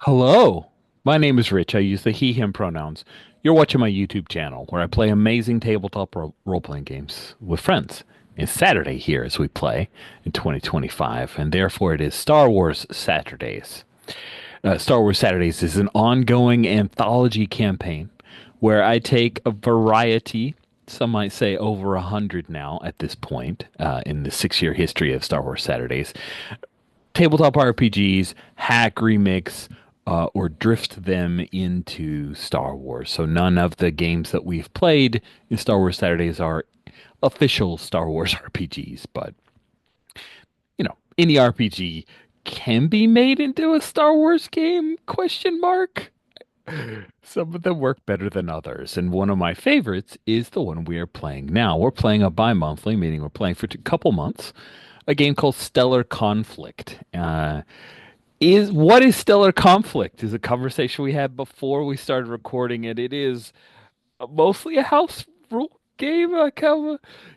Hello, my name is Rich. I use the he, him pronouns. You're watching my YouTube channel where I play amazing tabletop role-playing games with friends. It's Saturday here as we play in 2025, and therefore it is Star Wars Saturdays. Star Wars Saturdays is an ongoing anthology campaign where I take a variety, some might say over 100 now at this point, in the 6 year history of Star Wars Saturdays, tabletop RPGs, hack, remix, or drift them into Star Wars. So none of the games that we've played in Star Wars Saturdays are official Star Wars RPGs, but any RPG can be made into a Star Wars game? Question mark. Some of them work better than others, and one of my favorites is the one we are playing now. We're playing a bi-monthly, meaning we're playing for a couple months, a game called Stellar Conflict. Is what is stellar conflict is a conversation we had before we started recording it. It is mostly a house rule game.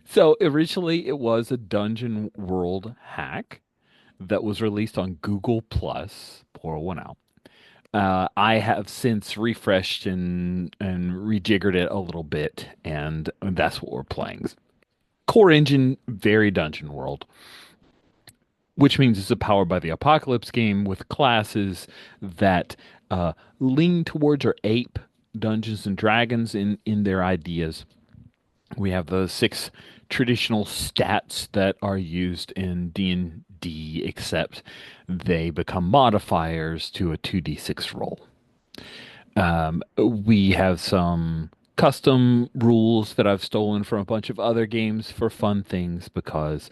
So originally it was a dungeon world hack that was released on Google Plus. Pour one out. I have since refreshed and rejiggered it a little bit, and that's what we're playing. Core engine, very dungeon world, which means it's a powered by the apocalypse game with classes that lean towards or ape Dungeons and Dragons in their ideas. We have the six traditional stats that are used in D&D, except they become modifiers to a 2d6 roll. We have some custom rules that I've stolen from a bunch of other games for fun things because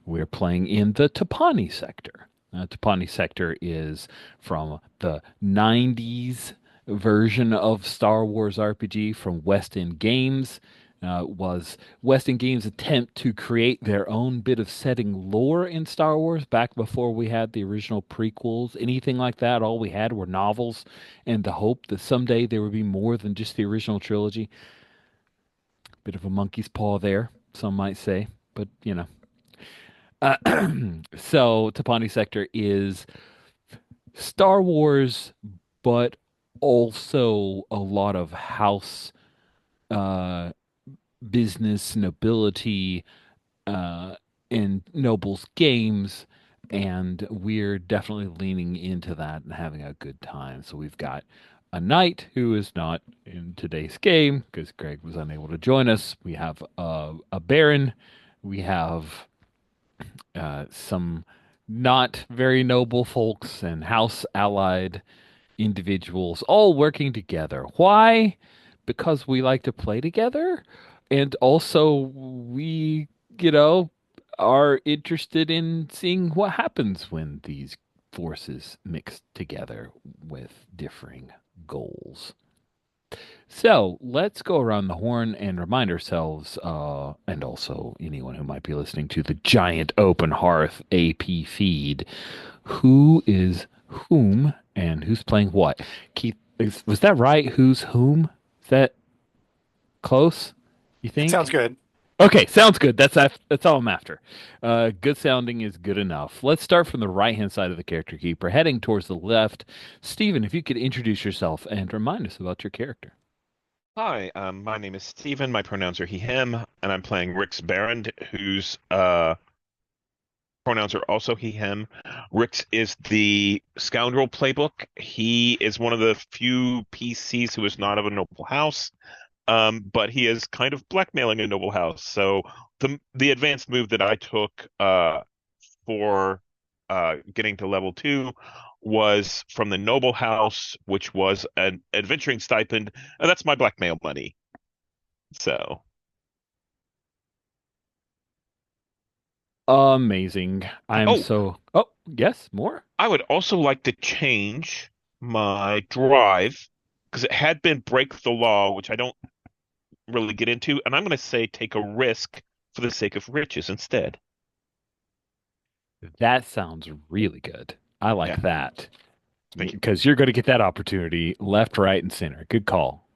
we're playing in the Tapani Sector. Tapani Sector is from the 90s version of Star Wars RPG from West End Games. Was West End Games' attempt to create their own bit of setting lore in Star Wars back before we had the original prequels, anything like that. All we had were novels and the hope that someday there would be more than just the original trilogy. Bit of a monkey's paw there, some might say, but Uh, so Tapani Sector is Star Wars, but also a lot of house uh, business, nobility, uh, and nobles games. And we're definitely leaning into that and having a good time. So we've got a knight who is not in today's game because Greg was unable to join us. We have a baron. We have some not very noble folks and house allied individuals all working together. Why? Because we like to play together, and also we, you know, are interested in seeing what happens when these forces mix together with differing goals. So let's go around the horn and remind ourselves, and also anyone who might be listening to the giant open hearth AP feed, who is whom and who's playing what. Keith, was that right? Who's whom? Is that close? You It sounds think? good. Okay, sounds good. That's all I'm after. Good sounding is good enough. Let's start from the right hand side of the character keeper, heading towards the left. Stephen, if you could introduce yourself and remind us about your character. Hi, my name is Steven. My pronouns are he, him, and I'm playing Rick's Barrand, whose pronouns are also he, him. Rick's is the scoundrel playbook. He is one of the few PCs who is not of a noble house, but he is kind of blackmailing a noble house. So the advanced move that I took for getting to level 2 was from the noble house, which was an adventuring stipend, and that's my blackmail money. So Amazing. I'm oh, so. Oh, yes, more? I would also like to change my drive because it had been break the law, which I don't really get into, and I'm going to say take a risk for the sake of riches instead. That sounds really good. I like Yeah, that thank you. because you're going to get that opportunity left, right, and center. Good call.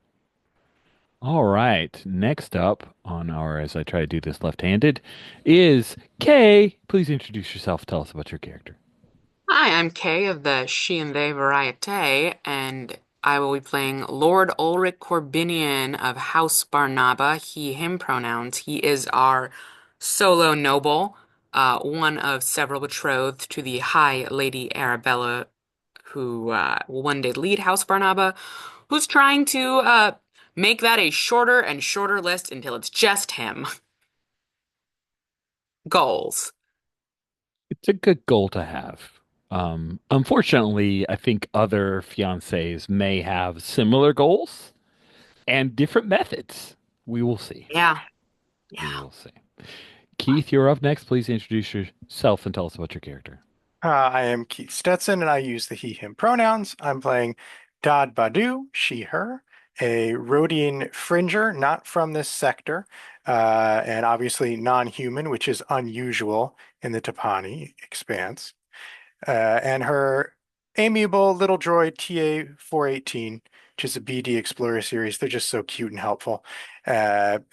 All right. Next up on our, as I try to do this left-handed, is Kay. Please introduce yourself. Tell us about your character. Hi, I'm Kay of the She and They Variete, and I will be playing Lord Ulrich Corbinian of House Barnaba, he, him pronouns. He is our solo noble, one of several betrothed to the High Lady Arabella, who will one day lead House Barnaba, who's trying to make that a shorter and shorter list until it's just him. Goals. It's a good goal to have. Unfortunately, I think other fiancés may have similar goals and different methods. We will see. Yeah, We yeah. will see. Keith, you're up next. Please introduce yourself and tell us about your character. I am Keith Stetson, and I use the he, him pronouns. I'm playing Dad Badu, she, her, a Rhodian fringer, not from this sector, and obviously non-human, which is unusual in the Tapani expanse. And her amiable little droid TA-418, which is a BD Explorer series. They're just so cute and helpful.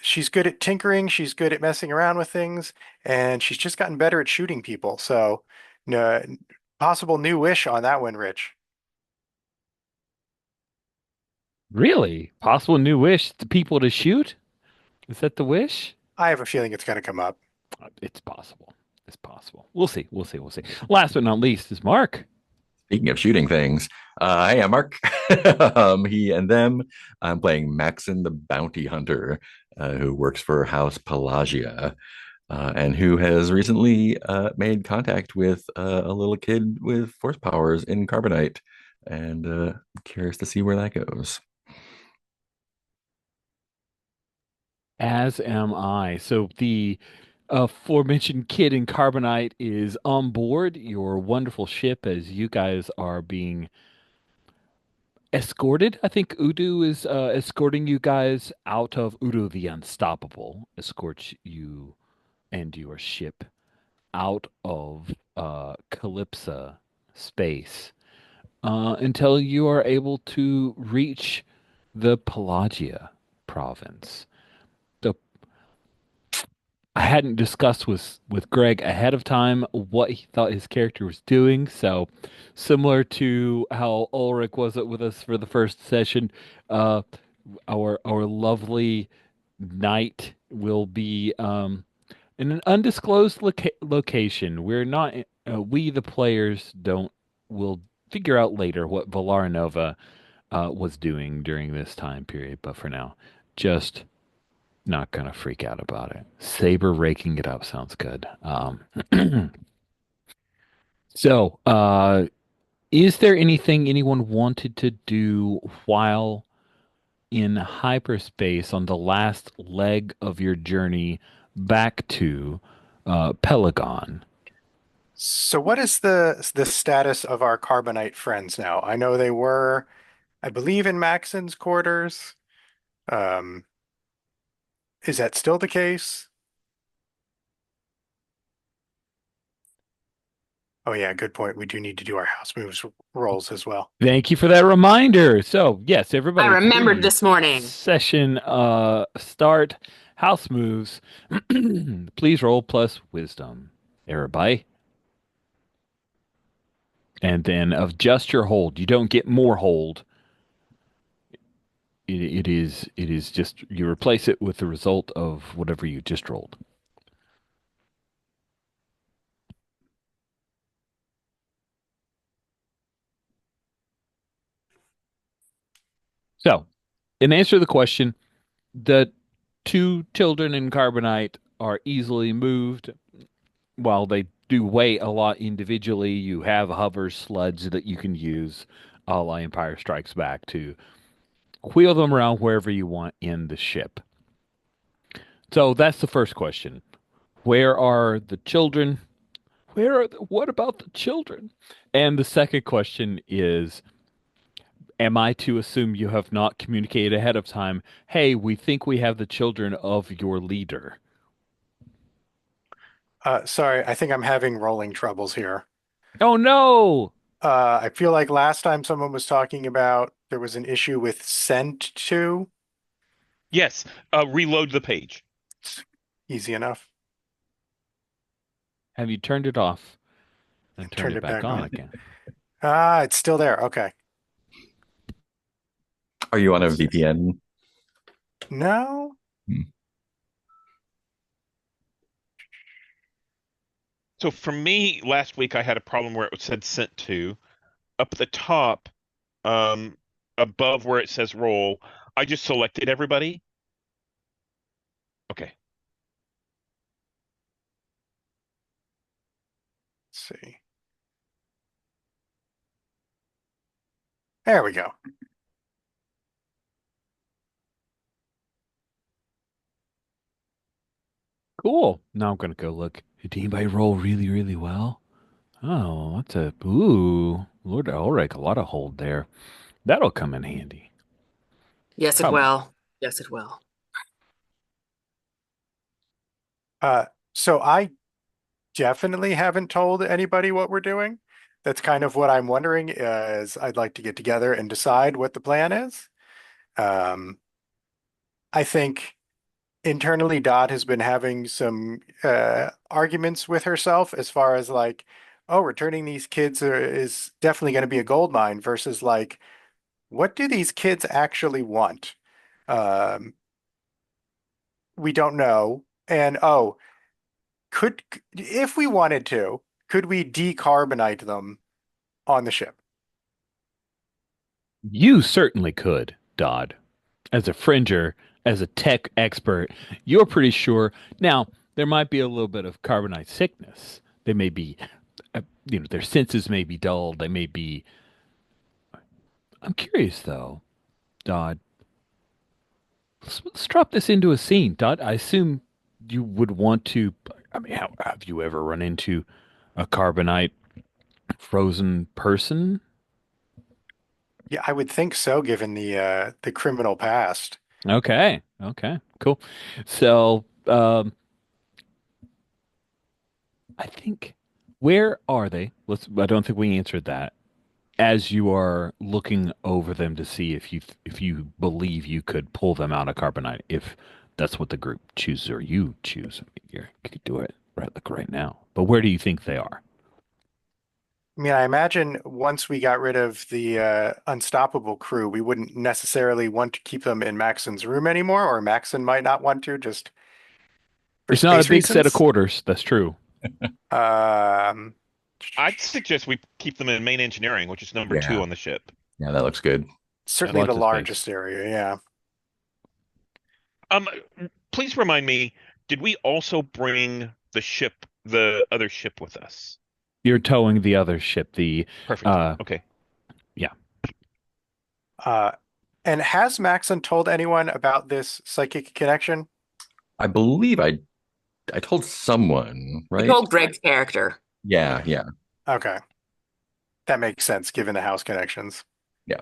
She's good at tinkering, she's good at messing around with things, and she's just gotten better at shooting people. So, no, possible new wish on that one, Rich. Really? Possible new wish to people to shoot? Is that the wish? I have a feeling it's going to come up. It's possible. It's possible. We'll see. We'll see. We'll see. Last but not least is Mark. Speaking of shooting things, hey, I'm Mark. He and them. I'm playing Maxon the Bounty Hunter, who works for House Pelagia, and who has recently made contact with a little kid with force powers in Carbonite, and curious to see where that goes. As am I. So the aforementioned kid in Carbonite is on board your wonderful ship as you guys are being escorted. I think Udo is escorting you guys out of Udo the Unstoppable. Escorts you and your ship out of Calypso space until you are able to reach the Pelagia province. The I hadn't discussed with Greg ahead of time what he thought his character was doing. So, similar to how Ulrich was with us for the first session, uh, our lovely knight will be in an undisclosed location. We're not we the players don't will figure out later what Valaranova was doing during this time period. But for now, just not gonna freak out about it. Saber raking it up sounds good. So, is there anything anyone wanted to do while in hyperspace on the last leg of your journey back to Pelagon? So, what is the status of our Carbonite friends now? I know they were, I believe, in Maxon's quarters. Um, is that still the case? Oh yeah, good point. We do need to do our house moves rolls as well. Thank you for that reminder. So, yes, I everybody, remembered please. this morning. Session start. House moves. Please roll plus wisdom. Everybody. And then of just your hold. You don't get more hold. It is just you replace it with the result of whatever you just rolled. So, in answer to the question, the two children in Carbonite are easily moved. While they do weigh a lot individually, you have hover sleds that you can use, a la Empire Strikes Back, to wheel them around wherever you want in the ship. So that's the first question. Where are the children? What about the children? And the second question is, am I to assume you have not communicated ahead of time, hey, we think we have the children of your leader? Sorry, I think I'm having rolling troubles here. Oh no! I feel like last time someone was talking about there was an issue with sent to. Yes, reload the page. It's easy enough. Have you turned it off? and turned Turned it it back back on on. again. Ah, it's still there. Okay. Are you on a VPN? No. Hmm. So for me, last week I had a problem where it said sent to. Up at the top, um, above where it says roll, I just selected everybody. Okay. Let's see. There we go. Cool. Now I'm gonna go look. Did anybody roll really, really well? Oh, that's a ooh, Lord Ulrich, a lot of hold there. That'll come in handy. Yes, it Come on. will. Yes, it will. Uh, so I definitely haven't told anybody what we're doing. That's kind of what I'm wondering is I'd like to get together and decide what the plan is. Um, I think internally Dot has been having some arguments with herself as far as like, oh, returning these kids is definitely going to be a gold mine versus like, what do these kids actually want? Um, we don't know. And oh, could if we wanted to, could we decarbonate them on the ship? You certainly could, Dodd. As a fringer, as a tech expert, you're pretty sure. Now, there might be a little bit of carbonite sickness. They may be, their senses may be dulled. They may be. I'm curious though, Dodd. Let's drop this into a scene, Dodd. I assume you would want to. I mean, have you ever run into a carbonite frozen person? Yeah, I would think so, given the criminal past. Okay, okay, cool. So, I think where are they? Let's. I don't think we answered that. As you are looking over them to see if you believe you could pull them out of carbonite, if that's what the group chooses or you choose. You could do it right like right now. But where do you think they are? I mean, I imagine once we got rid of the unstoppable crew, we wouldn't necessarily want to keep them in Maxon's room anymore, or Maxon might not want to just for It's not a space big set of reasons. quarters. That's true. Um, I'd suggest we keep them in main engineering, which is number two Yeah. on the ship. Yeah, that looks good. certainly the Lots of space. largest area, yeah. Um, Please remind me, did we also bring the other ship with us? You're towing the other ship. The Perfect. uh, Okay. yeah. Uh, and has Maxon told anyone about this psychic connection? I believe I told someone, You right? told Greg's character. Yeah, yeah, Okay, that makes sense given the house connections. yeah.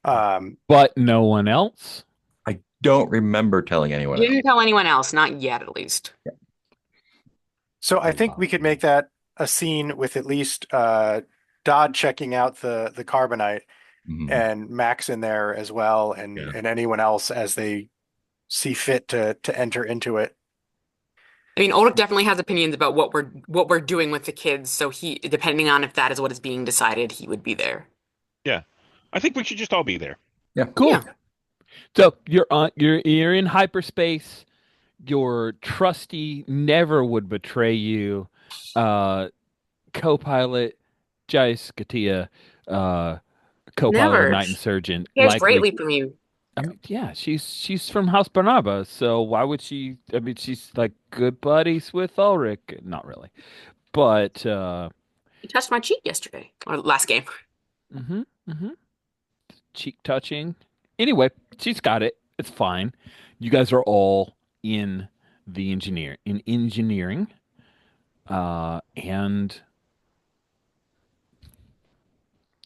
Um, But no one else. I don't remember telling anyone You else. didn't tell anyone else, not yet at least. so I I think love we could that. make that a scene with at least Dodd checking out the carbonite Mhm. and Max in there as well, Yeah. and anyone else as they see fit to enter into it. I mean, Ulrich definitely has opinions about what we're doing with the kids, so he, depending on if that is what is being decided, he would be there. Yeah. I think we should just all be there. Yeah. Yeah. Cool. So you're in hyperspace. Your trusty never would betray you. Uh, co-pilot Jais Katia, uh, co-pilot of Never. Night She Insurgent, cares likely. greatly from you. I mean, yeah, she's from House Barnaba, so why would she? I mean, she's like good buddies with Ulrich. Not really, but He touched my cheek yesterday, or last game. hmm cheek touching. Anyway, she's got it. It's fine. You guys are all in in engineering, and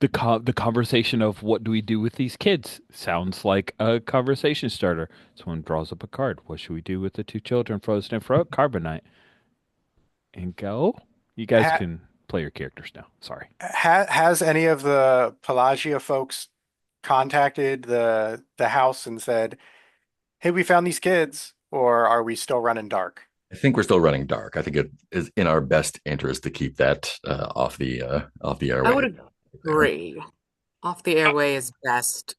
the conversation of what do we do with these kids sounds like a conversation starter. Someone draws up a card. What should we do with the two children frozen in carbonite? And go. You guys Ha can play your characters now. Sorry. has any of the Pelagia folks contacted the house and said, "Hey, we found these kids," or are we still running dark? I think we're still running dark. I think it is in our best interest to keep that off the I airway would there. agree. Off the airway is best.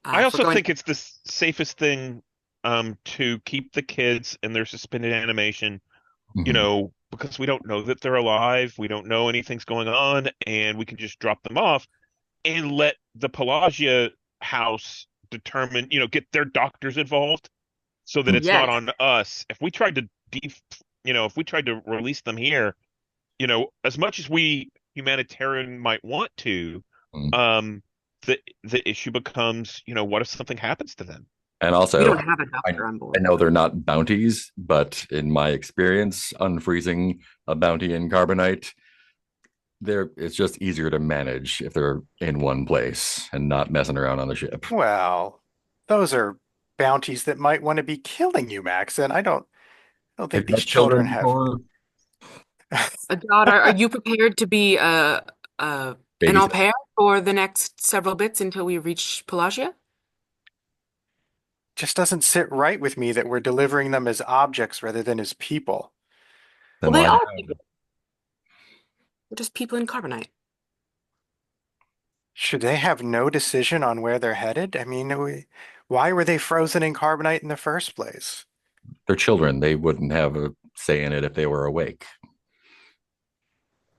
I If we're also going, think it's the safest thing to keep the kids in their suspended animation, Mhm. because we don't know that they're alive, we don't know anything's going on, and we can just drop them off and let the Pelagia house determine, get their doctors involved so that it's not yes, on us. If we tried to release them here, as much as we humanitarian might want to, Mhm. um, the issue becomes, what if something happens to them? And we also, don't have a I doctor on I board. know they're not bounties, but in my experience, unfreezing a bounty in carbonite, there it's just easier to manage if they're in one place and not messing around on the ship. Well, those are bounties that might want to be killing you, Max, and I don't Have think you met these children children have before? Daughter, are you prepared to be a an au Babysit. pair for the next several bits until we reach Pelagia? just doesn't sit right with me that we're delivering them as objects rather than as people. Well, Then they why are not? people. They're just people in carbonite. Should they have no decision on where they're headed? Why were they frozen in carbonite in the first place? They're children. They wouldn't have a say in it if they were awake.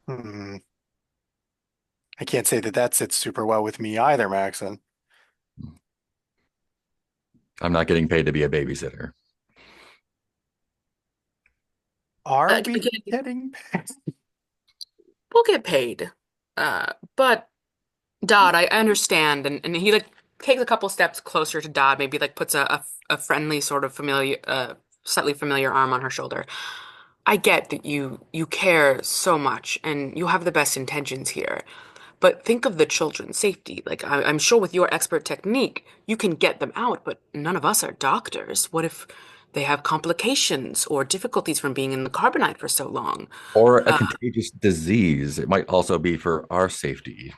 Hmm. I can't say that that sits super well with me either, Maxon. I'm not getting paid to be a babysitter. Are we Again, getting we'll get paid. But Dodd, I understand, and he like takes a couple steps closer to Dodd, maybe like puts a friendly sort of familiar, slightly familiar arm on her shoulder. I get that you care so much and you have the best intentions here, but think of the children's safety. Like I'm sure with your expert technique, you can get them out, but none of us are doctors. What if they have complications or difficulties from being in the carbonite for so long? Or a contagious disease. It might also be for our safety.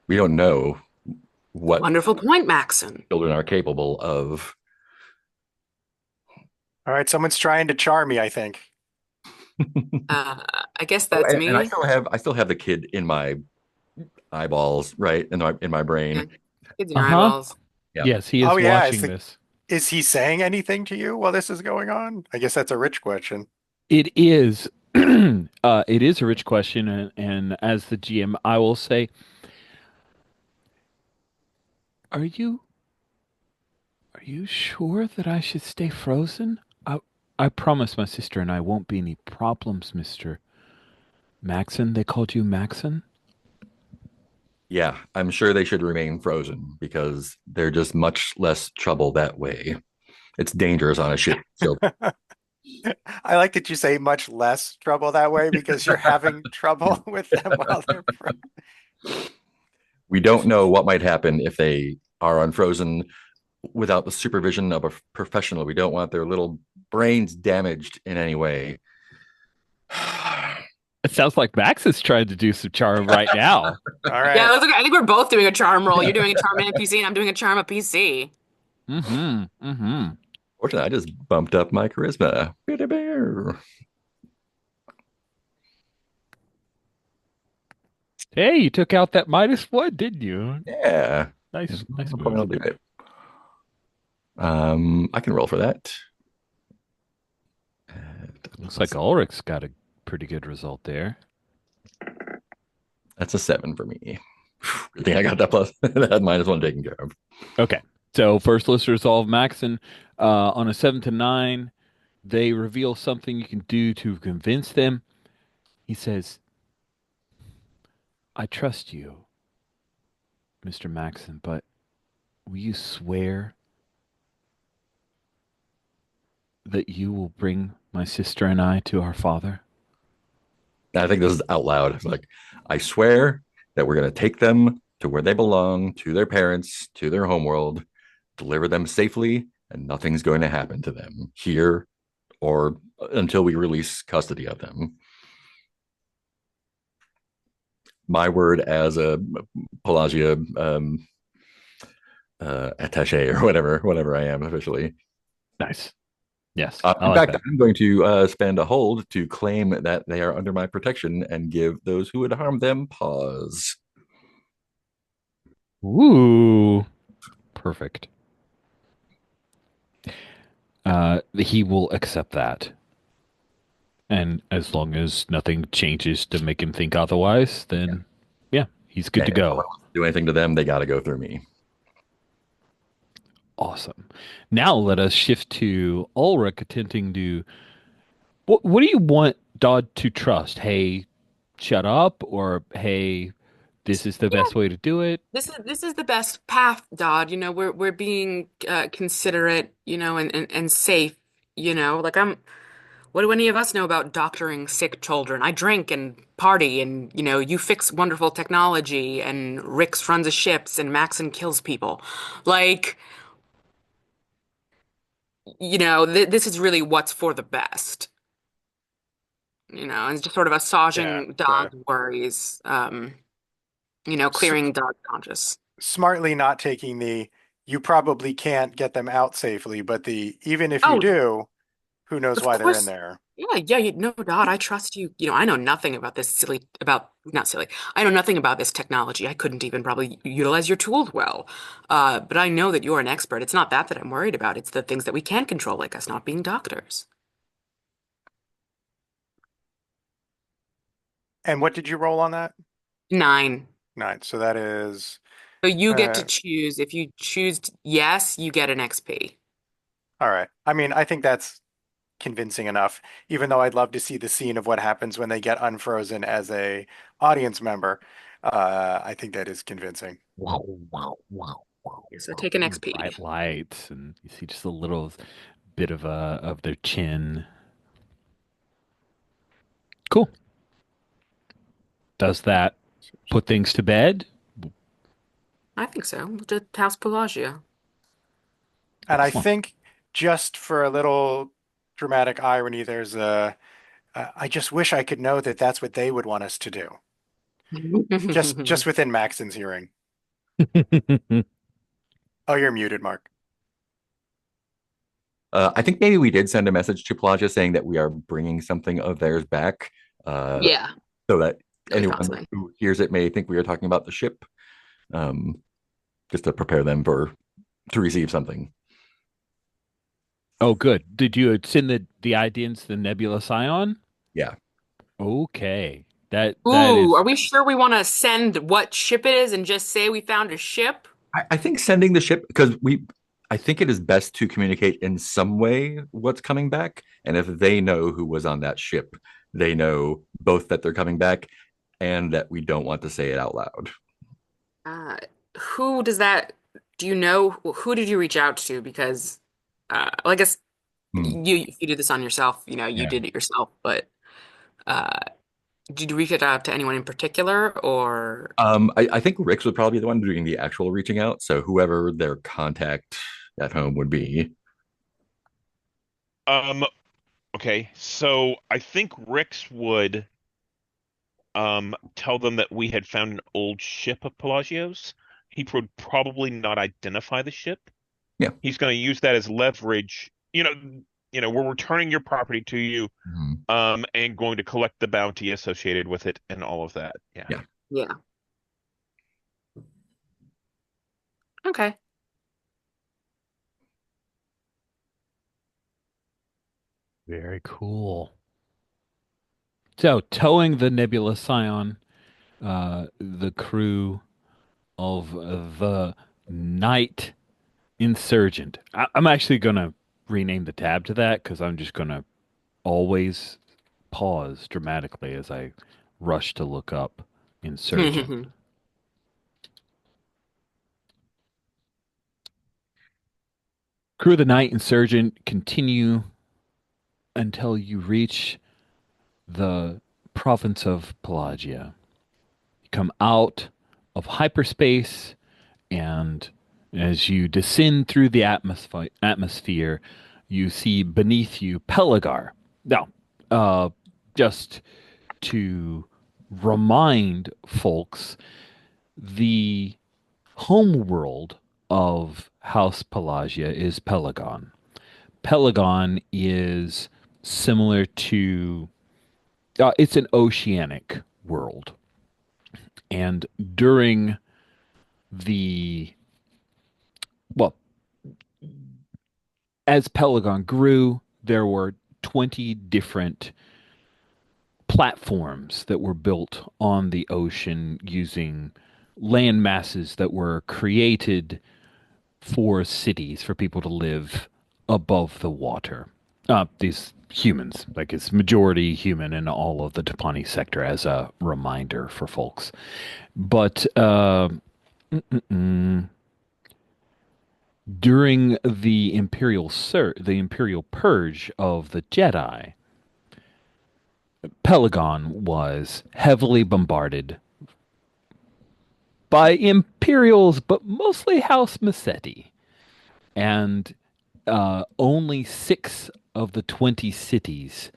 We don't know what Wonderful point, Maxon. children are capable of. All right, someone's trying to charm me, I think. Uh, I guess Oh, that's and me. I still have the kid in my eyeballs, right? In my Yeah, brain. kids in your Uh-huh. eyeballs. Yeah. Yes, he Oh is yeah, watching this. is he saying anything to you while this is going on? I guess that's a rich question. It is it is a rich question, and as the GM, I will say, are you are you sure that I should stay frozen? I promise my sister and I won't be any problems, Mr. Maxon. They called you Maxon? Yeah, I'm sure they should remain frozen because they're just much less trouble that way. It's dangerous on a ship. So I like that you say much less trouble that way because you're having trouble with them while they're we don't know what might happen if they are unfrozen without the supervision of a professional. We don't want their little brains damaged in any way. It sounds like Max is trying to do some charm right now. All Yeah, right. that's okay. I think we're both doing a charm roll. You're doing a charm NPC, and I'm doing a charm a PC. Mm-hmm. Mm-hmm. Fortunately, I just bumped up my charisma. Hey, you took out that -1, didn't you? Yeah. Nice, nice No point, move. I'll do it. I can roll for that. Looks like Ulrich's got a pretty good result there. That's a 7 for me. Good thing I got that plus that -1 taken care of. Okay. So first let's resolve Maxon. On a 7 to 9, they reveal something you can do to convince them. He says, I trust you, Mr. Maxon, but will you swear that you will bring my sister and I to our father? I think this is out loud. It's like, I swear that we're going to take them to where they belong, to their parents, to their homeworld, deliver them safely, and nothing's going to happen to them here or until we release custody of them. My word as a Pelagia attaché or whatever I am officially. Nice. Yes, I In like fact, that. I'm going to spend a hold to claim that they are under my protection and give those who would harm them pause. Ooh, perfect. He will accept that. And as long as nothing changes to make him think otherwise, Yeah. then yeah, he's good And to if someone go. wants to do anything to them, they got to go through me. Awesome. Now let us shift to Ulrich attempting to. What do you want Dodd to trust? Hey, shut up, or hey, this is the Yeah, best way to do it. this is the best path, Dodd. We're being considerate, and safe. Like what do any of us know about doctoring sick children? I drink and party, and you fix wonderful technology, and Rix runs the ships, and Maxon kills people. Like, this is really what's for the best. And it's just sort of Yeah. assuaging Okay. Dodd's worries, S clearing Dodd's conscience. Smartly not taking the you probably can't get them out safely, but the even if you Oh, do, who knows of why they're in course. there. Yeah, no, Dodd, I trust you. I know nothing about this not silly. I know nothing about this technology. I couldn't even probably utilize your tools well. But I know that you're an expert. It's not that I'm worried about. It's the things that we can control, like us not being doctors. And what did you roll on that? 9. 9. So that is So you get to uh choose. If you choose yes, you get an XP. all right. I mean, I think that's convincing enough, even though I'd love to see the scene of what happens when they get unfrozen as a audience member. I think that is convincing. Wow, wow, wow, wow, So wow. take an And XP. bright lights, and you see just a little bit of their chin. Cool. Does that put things to bed? I think so. Just House Pelagio. And I Excellent. think just for a little dramatic irony, there's a I just wish I could know that that's what they would want us to do. Just within Maxon's hearing. Oh, you're muted, Mark. I think maybe we did send a message to Pelagia saying that we are bringing something of theirs back, uh, Yeah, so that we thought anyone something. who hears it may think we are talking about the ship, um, just to prepare them for to receive something. Oh, good. Did you send the idea into the Nebula Scion? Yeah, Okay. That Ooh, is are we sure we want to send what ship it is and just say we found a ship? I think sending the ship because we. I think it is best to communicate in some way what's coming back, and if they know who was on that ship, they know both that they're coming back and that we don't want to say it out loud. Uh, who does that, do you know, who did you reach out to? Because, well, I guess Hmm. if you did this on yourself, you Yeah. did it yourself, but, uh, did you reach it out to anyone in particular or? I think Rick's would probably be the one doing the actual reaching out. So whoever their contact at home would be. Um, okay, so I think Rix would tell them that we had found an old ship of Pelagio's. He would probably not identify the ship. Yeah. He's going to use that as leverage. We're returning your property to you, Mhm. and going to collect the bounty associated with it and all of that. Yeah. Yeah. Yeah. Okay. very cool. So, towing the Nebula Scion, the crew of the Night Insurgent. I'm actually gonna rename the tab to that because I'm just gonna always pause dramatically as I rush to look up Insurgent. Crew of the Night Insurgent continue until you reach the province of Pelagia. You come out of hyperspace, and as you descend through the atmosphere, you see beneath you Pelagar. Now, just to remind folks, the home world of House Pelagia is Pelagon. Pelagon is similar to it's an oceanic world. And during the well, as Pelagon grew, there were 20 different platforms that were built on the ocean using land masses that were created for cities for people to live above the water. These humans, like it's majority human in all of the Tapani sector, as a reminder for folks. But during the Imperial purge of the Jedi, Pelagon was heavily bombarded by Imperials, but mostly House Massetti. And only 6 of the 20 cities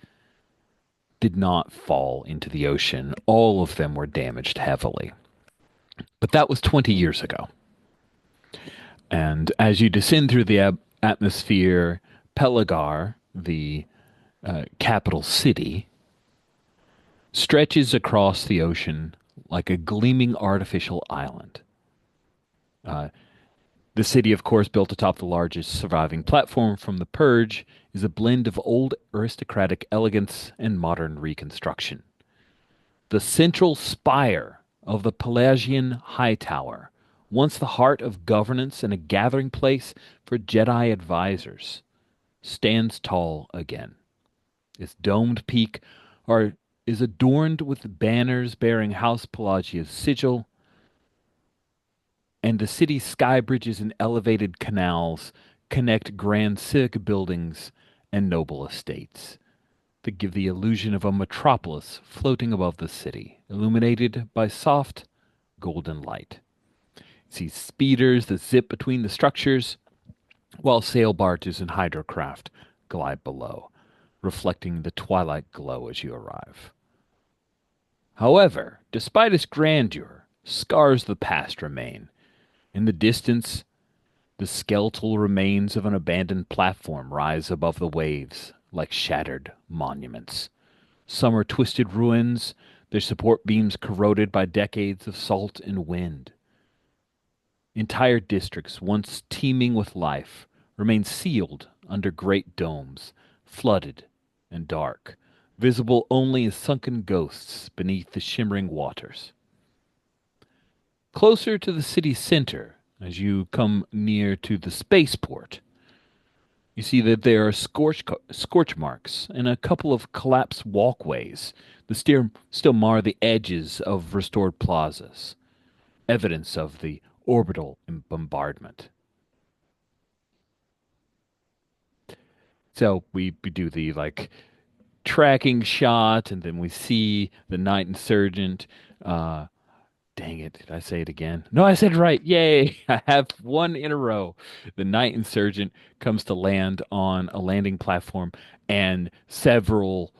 did not fall into the ocean. All of them were damaged heavily. But that was 20 years ago. And as you descend through the atmosphere, Pelagar, the capital city, stretches across the ocean like a gleaming artificial island. Uh, the city, of course, built atop the largest surviving platform from the Purge, is a blend of old aristocratic elegance and modern reconstruction. The central spire of the Pelagian High Tower, once the heart of governance and a gathering place for Jedi advisors, stands tall again. Its domed peak is adorned with banners bearing House Pelagia's sigil, and the city's sky bridges and elevated canals connect grand civic buildings and noble estates that give the illusion of a metropolis floating above the city, illuminated by soft golden light. You see speeders that zip between the structures, while sail barges and hydrocraft glide below, reflecting the twilight glow as you arrive. However, despite its grandeur, scars of the past remain. In the distance, the skeletal remains of an abandoned platform rise above the waves like shattered monuments. Some are twisted ruins, their support beams corroded by decades of salt and wind. Entire districts, once teeming with life, remain sealed under great domes, flooded and dark, visible only as sunken ghosts beneath the shimmering waters. Closer to the city's center, as you come near to the spaceport, you see that there are scorch marks and a couple of collapsed walkways that still mar the edges of restored plazas, evidence of the orbital bombardment. So we do the tracking shot, and then we see the Night Insurgent. Dang it, did I say it again? No, I said it right. Yay! I have one in a row. The Night Insurgent comes to land on a landing platform, and several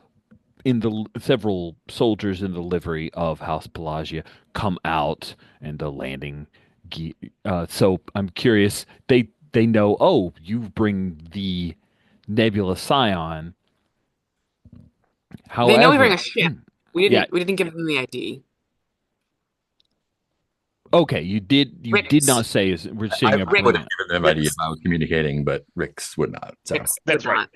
soldiers in the livery of House Pelagia come out, and the landing so I'm curious, they know, oh, you bring the Nebula Scion. They know we bring a However, ship. yeah, We didn't give them the ID. okay, you did not Ricks. say we're I seeing a would bring. have given them idea if I was communicating, but Rix would not. So Ricks That's would right. not.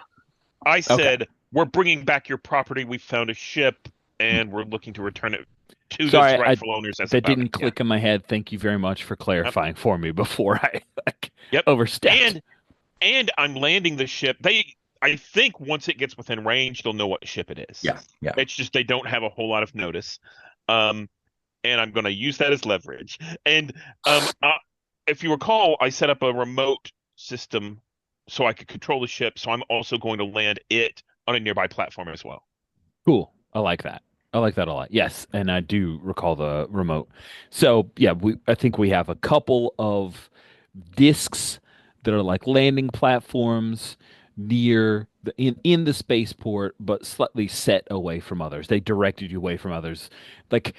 I Okay, said, we're bringing back your property. We found a ship, and we're looking to return it to those sorry, rightful owners as a that bounty. didn't click in my head. Thank you very much for Yep. clarifying for me before I Yep. overstepped. And I'm landing the ship. I think once it gets within range, they'll know what ship it is. yeah. It's just they don't have a whole lot of notice. And I'm going to use that as leverage. And if you recall, I set up a remote system so I could control the ship. So I'm also going to land it on a nearby platform as well. Cool. I like that. I like that a lot. Yes, and I do recall the remote. So yeah, I think we have a couple of discs that are like landing platforms near in the spaceport, but slightly set away from others. They directed you away from others. Like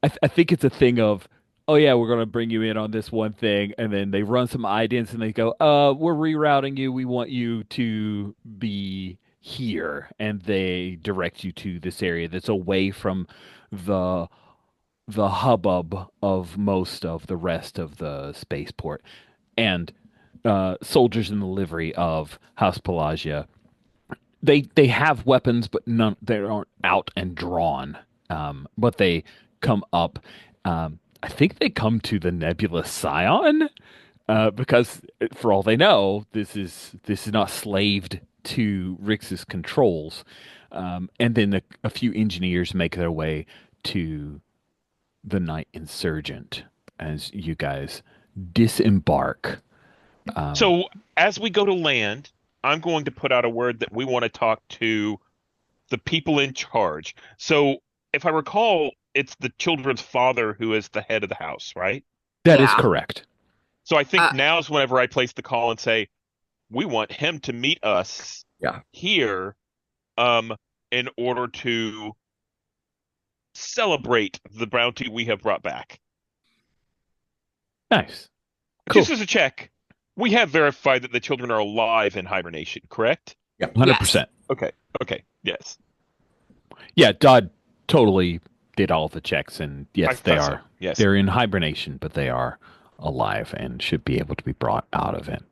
I think it's a thing of oh yeah, we're gonna bring you in on this one thing, and then they run some idents and they go, we're rerouting you. We want you to be here, and they direct you to this area that's away from the the hubbub of most of the rest of the spaceport. And soldiers in the livery of House Pelagia, they have weapons, but none they aren't out and drawn. But they come up. I think they come to the Nebula Scion because, for all they know, this is not slaved to Rix's controls. And then a few engineers make their way to the Night Insurgent as you guys disembark. Um, So as we go to land, I'm going to put out a word that we want to talk to the people in charge. So if I recall, it's the children's father who is the head of the house, right? that is Yeah. correct. So I think Uh, now is whenever I place the call and say, we want him to meet us Yeah. here, um, in order to celebrate the bounty we have brought back. Nice. Just Cool. as a check, we have verified that the children are alive in hibernation, correct? Yeah. yes. 100%. Okay. Okay. Yes. Yeah, Dodd totally did all the checks, and I yes, they thought so. are. Yes. They're in hibernation, but they are alive and should be able to be brought out of it.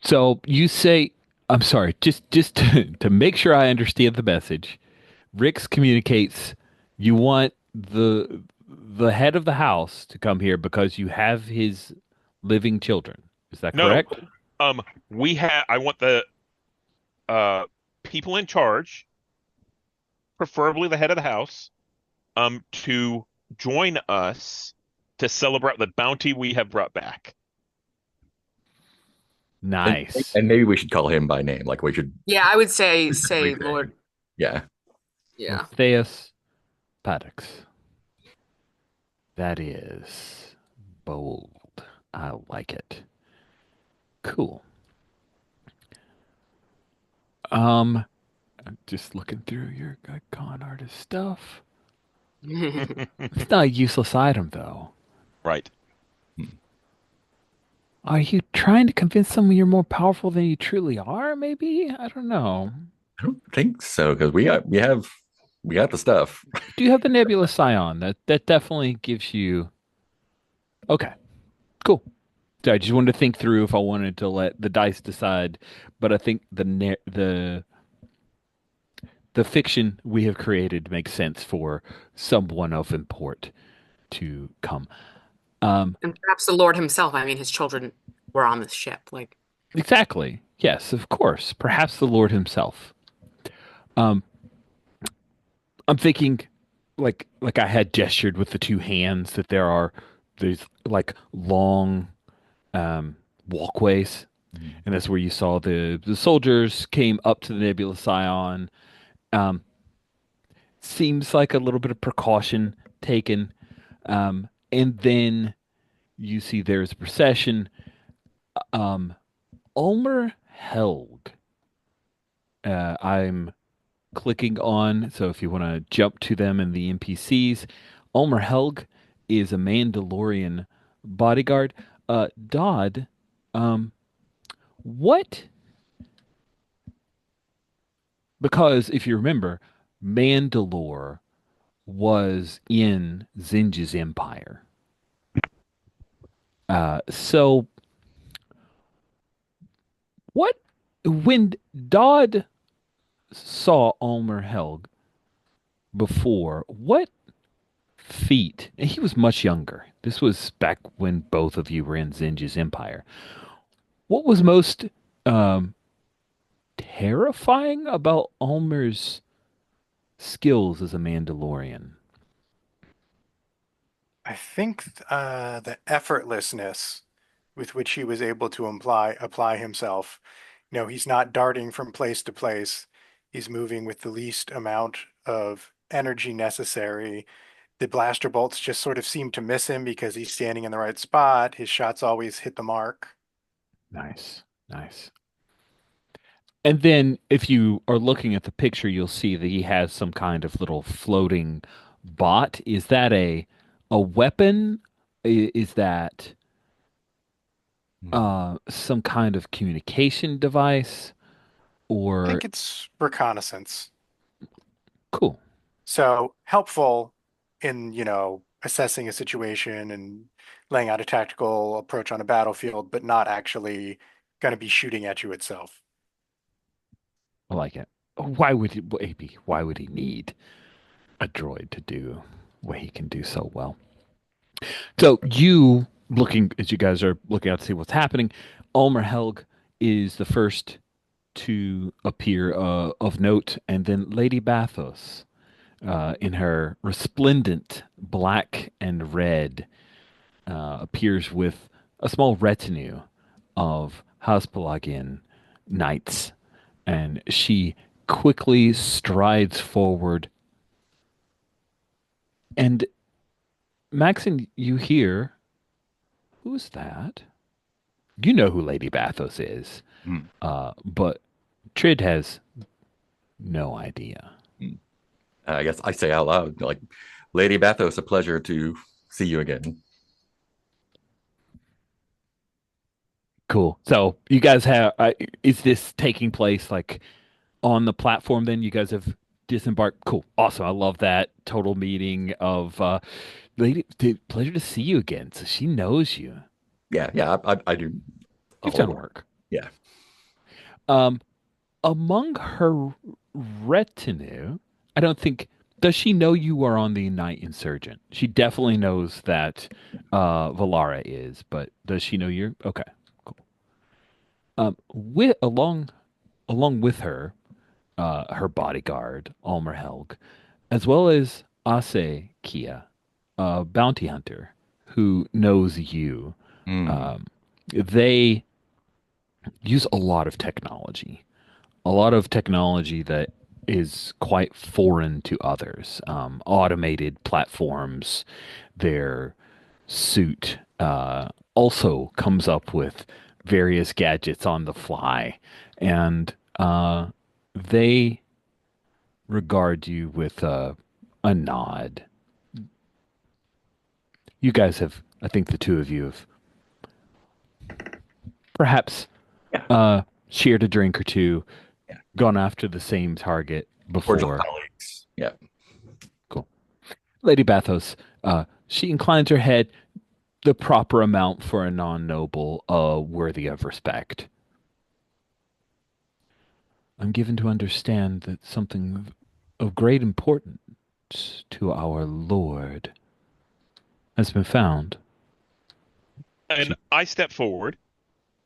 So you say, I'm sorry, just to make sure I understand the message. Rix communicates you want the head of the house to come here because you have his living children. Is that No. correct? I want the uh people in charge, preferably the head of the house, to join us to celebrate the bounty we have brought back. And, Nice. and maybe we should call him by name. Like we should Yeah, I would say everything. Lord. Yeah. Yeah. Matthias Paddocks. That is bold. I like it. Cool. Um, just looking through your con artist stuff. It's not a useless item, though. Right. Hmm. Are you trying to convince someone you're more powerful than you truly are? Maybe? I don't know. I don't think so because we got the stuff. Do you have the Nebula Scion? That definitely gives you. Okay, cool. So I just wanted to think through if I wanted to let the dice decide, but I think the fiction we have created makes sense for someone of import to come. Um, And perhaps the Lord himself, I mean, his children were on this ship. Like, exactly. Yes, of course. Perhaps the Lord himself. Um, I'm thinking, like I had gestured with the two hands, that there's like long um, walkways, and that's where you saw the soldiers came up to the Nebula Scion. Um, seems like a little bit of precaution taken, and then you see there's a procession. Um, Ulmer Helg. I'm clicking on, so if you want to jump to them in the NPCs, Ulmer Helg is a Mandalorian bodyguard. Dodd, um, what? Because if you remember, Mandalore was in Zinja's empire. So what? When Dodd saw Ulmer Helg before, what feat? And he was much younger. This was back when both of you were in Zinja's empire. What was most um, terrifying about Ulmer's skills as a Mandalorian? I think the effortlessness with which he was able to apply himself. He's not darting from place to place. He's moving with the least amount of energy necessary. The blaster bolts just sort of seem to miss him because he's standing in the right spot. His shots always hit the mark. Nice, nice. And then if you are looking at the picture, you'll see that he has some kind of little floating bot. Is that a a weapon? Is that Hmm. some kind of communication device? I Or think it's reconnaissance. cool. So helpful in, assessing a situation and laying out a tactical approach on a battlefield, but not actually going to be shooting at you itself. I like it. Why would he, AB, why would he need a droid to do what he can do so well? So you looking as you guys are looking out to see what's happening, Ulmer Helg is the first to appear of note, and then Lady Bathos in her resplendent black and red appears with a small retinue of Haspelagian knights, and she quickly strides forward. And Maxon, you hear, who's that? You know who Lady Bathos is, Hmm. but Trid has no idea. Hmm. I guess I say out loud, like, Lady Bathos, a pleasure to see you again. Cool. So you guys have, is this taking place like on the platform then? You guys have disembarked? Cool. Awesome. I love that total meeting of, lady, pleasure to see you again. So she knows you. Yeah, yeah, I do a You've whole done lot. work. Yeah. Um, among her retinue, I don't think, does she know you are on the Night Insurgent? She definitely knows that Valara is, but does she know you're okay? Cool. With along with her, her bodyguard Almer Helg, as well as Ase Kia, a bounty hunter who knows you. Mm. Um, they use a lot of technology that is quite foreign to others. Automated platforms, their suit also comes up with various gadgets on the fly, and they regard you with a nod. You guys have, I think the two of you have perhaps Yeah, shared a drink or two, yeah. gone after the same target Cordial before. colleagues. Yeah. Cool. Lady Bathos, she inclines her head the proper amount for a non-noble, worthy of respect. I'm given to understand that something of great importance to our Lord has been found. And She, I step forward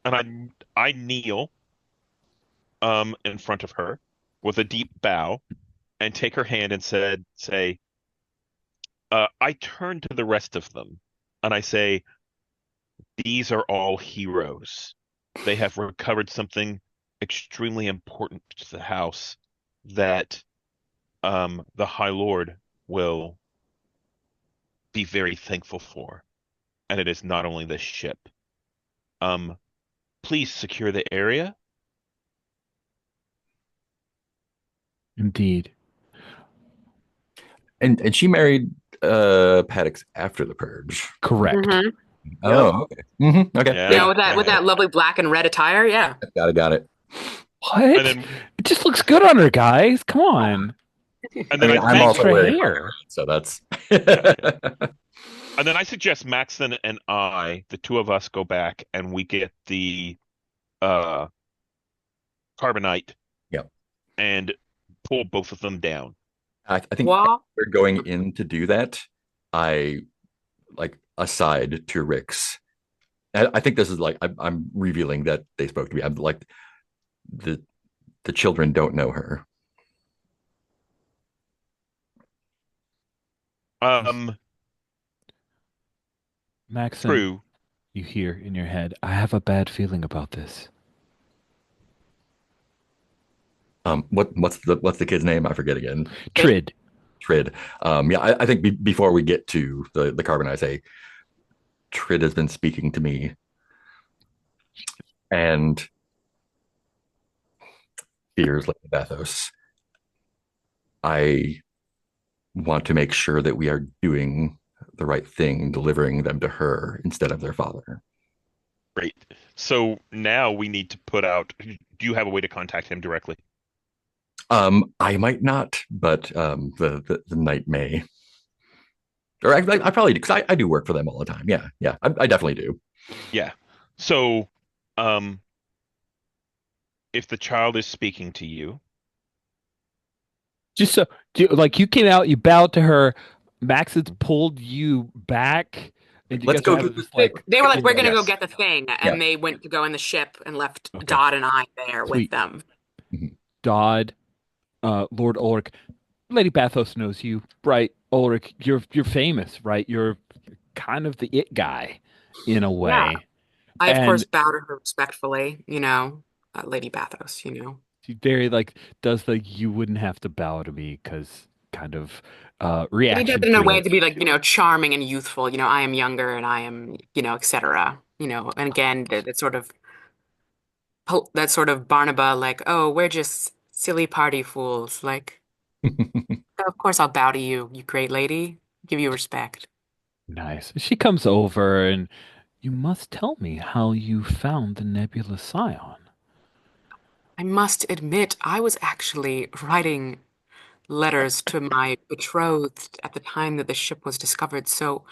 and I kneel in front of her with a deep bow and take her hand and say, I turn to the rest of them and I say, these are all heroes. They have recovered something extremely important to the house that the High Lord will be very thankful for. And it is not only this ship. Um, please secure the area. indeed, And she married Paddox after the purge. correct. Hmm. Yep. Oh, okay. Okay. Yeah, Yeah, with that yeah. lovely black and red attire. Yeah. Got it. And What? then It just looks good on her, guys. Come on. and I then mean, I The I'm thank also extra wearing my hair. ring, so that's yeah, yeah. And then I suggest Maxon and I, the two of us, go back and we get the uh carbonite yeah. and pull both of them down. I think Well, we're going in to do that. I like aside to Rick's. I think this is like I'm revealing that they spoke to me. I'm like the the children don't know her. Um, Maxon, true. you hear in your head, I have a bad feeling about this. What's the kid's name? I forget again. Trid, Trid. Yeah, I think before we get to the carbon, I say Trid has been speaking to me, and fears like Bathos. I want to make sure that we are doing the right thing, delivering them to her instead of their father. Great. So now we need to put out. Do you have a way to contact him directly? I might not, but the knight may. Or I probably do because I do work for them all the time. Yeah, yeah, I definitely do. Yeah. So, um, if the child is speaking to you, Just so, like you came out, you bowed to her. Max has pulled you back, and you Let's guys are go having get the this They, like, they were like, we're gonna go yes. get the thing, yeah. and they went to go in the ship and left okay, Dodd and I there with sweet. them. Mhm. Dodd, Lord Ulrich, Lady Bathos knows you, right? Ulrich, you're famous, right? You're kind of the it guy in a Yeah, way, I of course and bowed to her respectfully, Lady Bathos. she very like does the you wouldn't have to bow to me because kind of But he does reaction it in a to way it. to be like, charming and youthful. I am younger and I am, etc. And again, that sort of Barnaba, like, oh, we're just silly party fools. Like, "Oh, of course I'll bow to you, you great lady. Give you respect. Nice. She comes over and you must tell me how you found the Nebula Scion. I must admit, I was actually writing letters to my betrothed at the time that the ship was discovered, so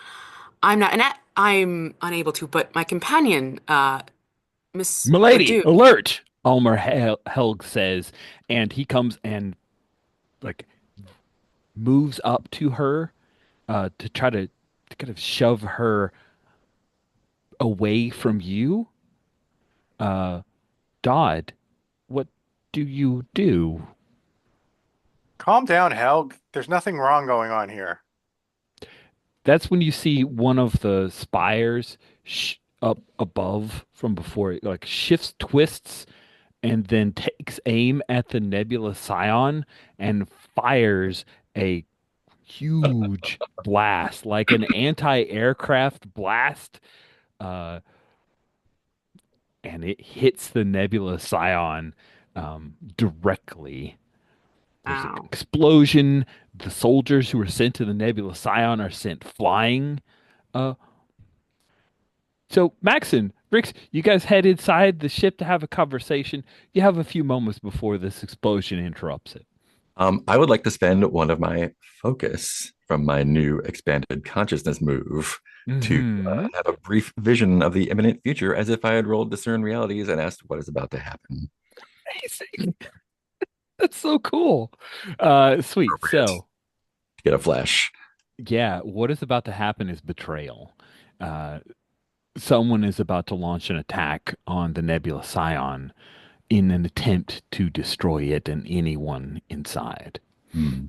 I'm unable to, but my companion, Miss Milady, Badu. alert! Helg says, and he comes and like moves up to her to try to kind of shove her away from you. Uh, Dodd, what do you do? Calm down, Helg. There's nothing wrong going on here. That's when you see one of the spires up above from before it like shifts, twists, and then takes aim at the Nebula Scion and fires a huge blast, like an anti-aircraft blast, uh, and it hits the Nebula Scion directly. There's an Wow. explosion. The soldiers who are sent to the Nebula Scion are sent flying. Uh, so, Maxon, Rix, you guys head inside the ship to have a conversation. You have a few moments before this explosion interrupts it. I would like to spend one of my focus from my new expanded consciousness move to Hmm. have a brief vision of the imminent future as if I had rolled discern realities and asked what is about to happen. Amazing. That's so cool. Sweet. Appropriate So, to get a flash. yeah, what is about to happen is betrayal. Uh, Someone is about to launch an attack on the Nebula Scion in an attempt to destroy it and anyone inside. Hmm.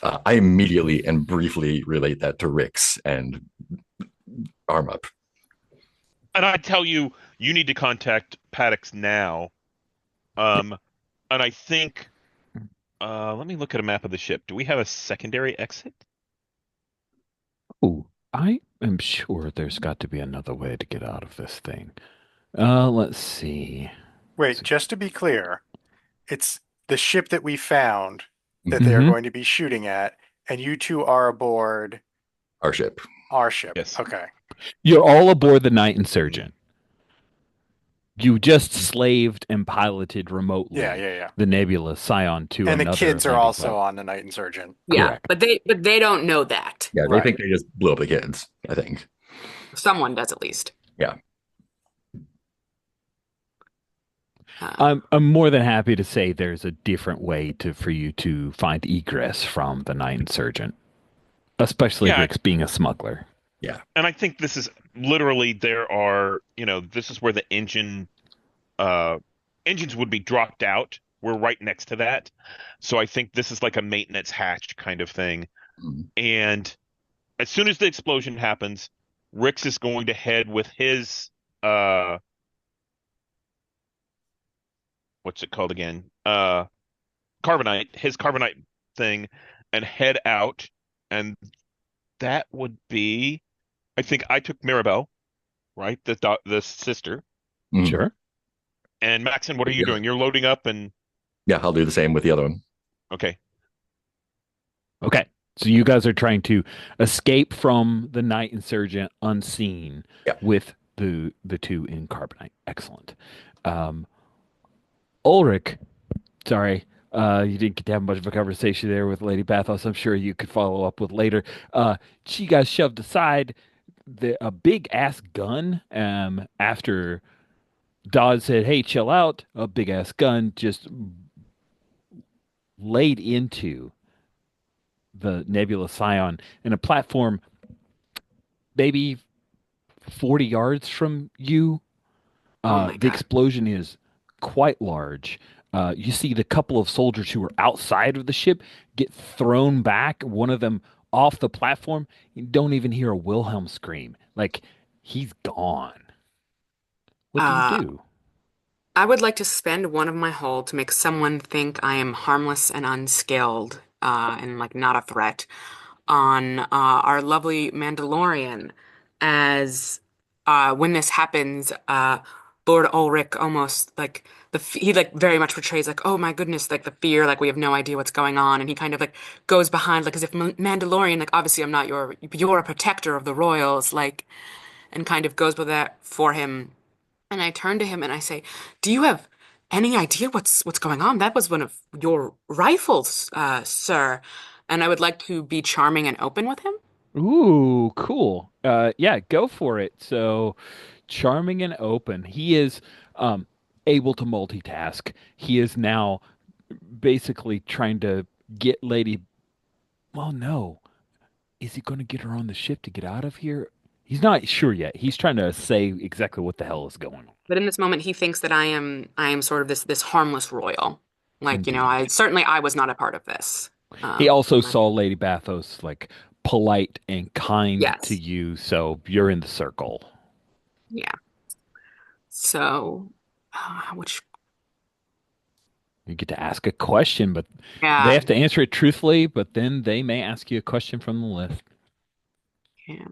I immediately and briefly relate that to Rick's and arm up. and I tell you, you need to contact Paddocks now. Um, and I think, let me look at a map of the ship. Do we have a secondary exit? Oh, I am sure there's got to be another way to get out of this thing. Let's see. Wait, just to be clear, it's the ship that we found that they are Mm-hmm. going to be shooting at, and you two are aboard Our ship. our ship. Yes. Okay. You're all aboard the Night Insurgent. You just slaved and piloted Yeah, remotely yeah, yeah. the Nebula Scion to And the another kids are landing also platform. on the Night Insurgent. Yeah, Correct. but they don't know that. Yeah, they Right. think they just blew up the kids, I think. Someone does at least. Yeah. Uh, I'm more than happy to say there's a different way for you to find egress from the Night Insurgent, especially Yeah, Rick's being a smuggler. Yeah. and I think this is literally this is where the engines would be dropped out. We're right next to that. So I think this is like a maintenance hatch kind of thing. Mm. And as soon as the explosion happens, Rix is going to head with his uh what's it called again? His carbonite thing and head out. And that would be I think I took Mirabelle, right? The sister. Mm. Sure. And Maxon, what are you Yeah. doing? You're loading up and Yeah, I'll do the same with the other one. okay. Okay. So you guys are trying to escape from the night insurgent unseen Yeah. with the two in carbonite. Excellent. Um, Ulrich, sorry, you didn't get to have much of a conversation there with Lady Bathos. I'm sure you could follow up with later. She got shoved aside a big ass gun. After Dodd said, "Hey, chill out," a big ass gun just laid into the Nebula Scion in a platform, maybe 40 yards from you. Oh my The God. explosion is quite large. You see the couple of soldiers who were outside of the ship get thrown back, one of them off the platform. You don't even hear a Wilhelm scream. Like, he's gone. What do you Uh, do? I would like to spend one of my hull to make someone think I am harmless and unskilled, and like not a threat on our lovely Mandalorian. As when this happens, Lord Ulrich almost like he like very much portrays like, oh my goodness, like the fear, like we have no idea what's going on, and he kind of like goes behind like as if Mandalorian, like obviously I'm not you're a protector of the royals, like, and kind of goes with that for him. And I turn to him and I say, "Do you have any idea what's going on? That was one of your rifles, sir." And I would like to be charming and open with him. Ooh, cool. Yeah, go for it. So, charming and open. He is um, able to multitask. He is now basically trying to get Lady. Well, no. Is he going to get her on the ship to get out of here? He's not sure yet. He's trying to say exactly what the hell is going on. But in this moment, he thinks that I am sort of this harmless royal. Like, Indeed. I was not a part of this. He also And saw Lady Bathos like polite and kind to yes, you, so you're in the circle. yeah. So, which You get to ask a question, but they yeah, have to answer it truthfully, but then they may ask you a question from the list. yeah.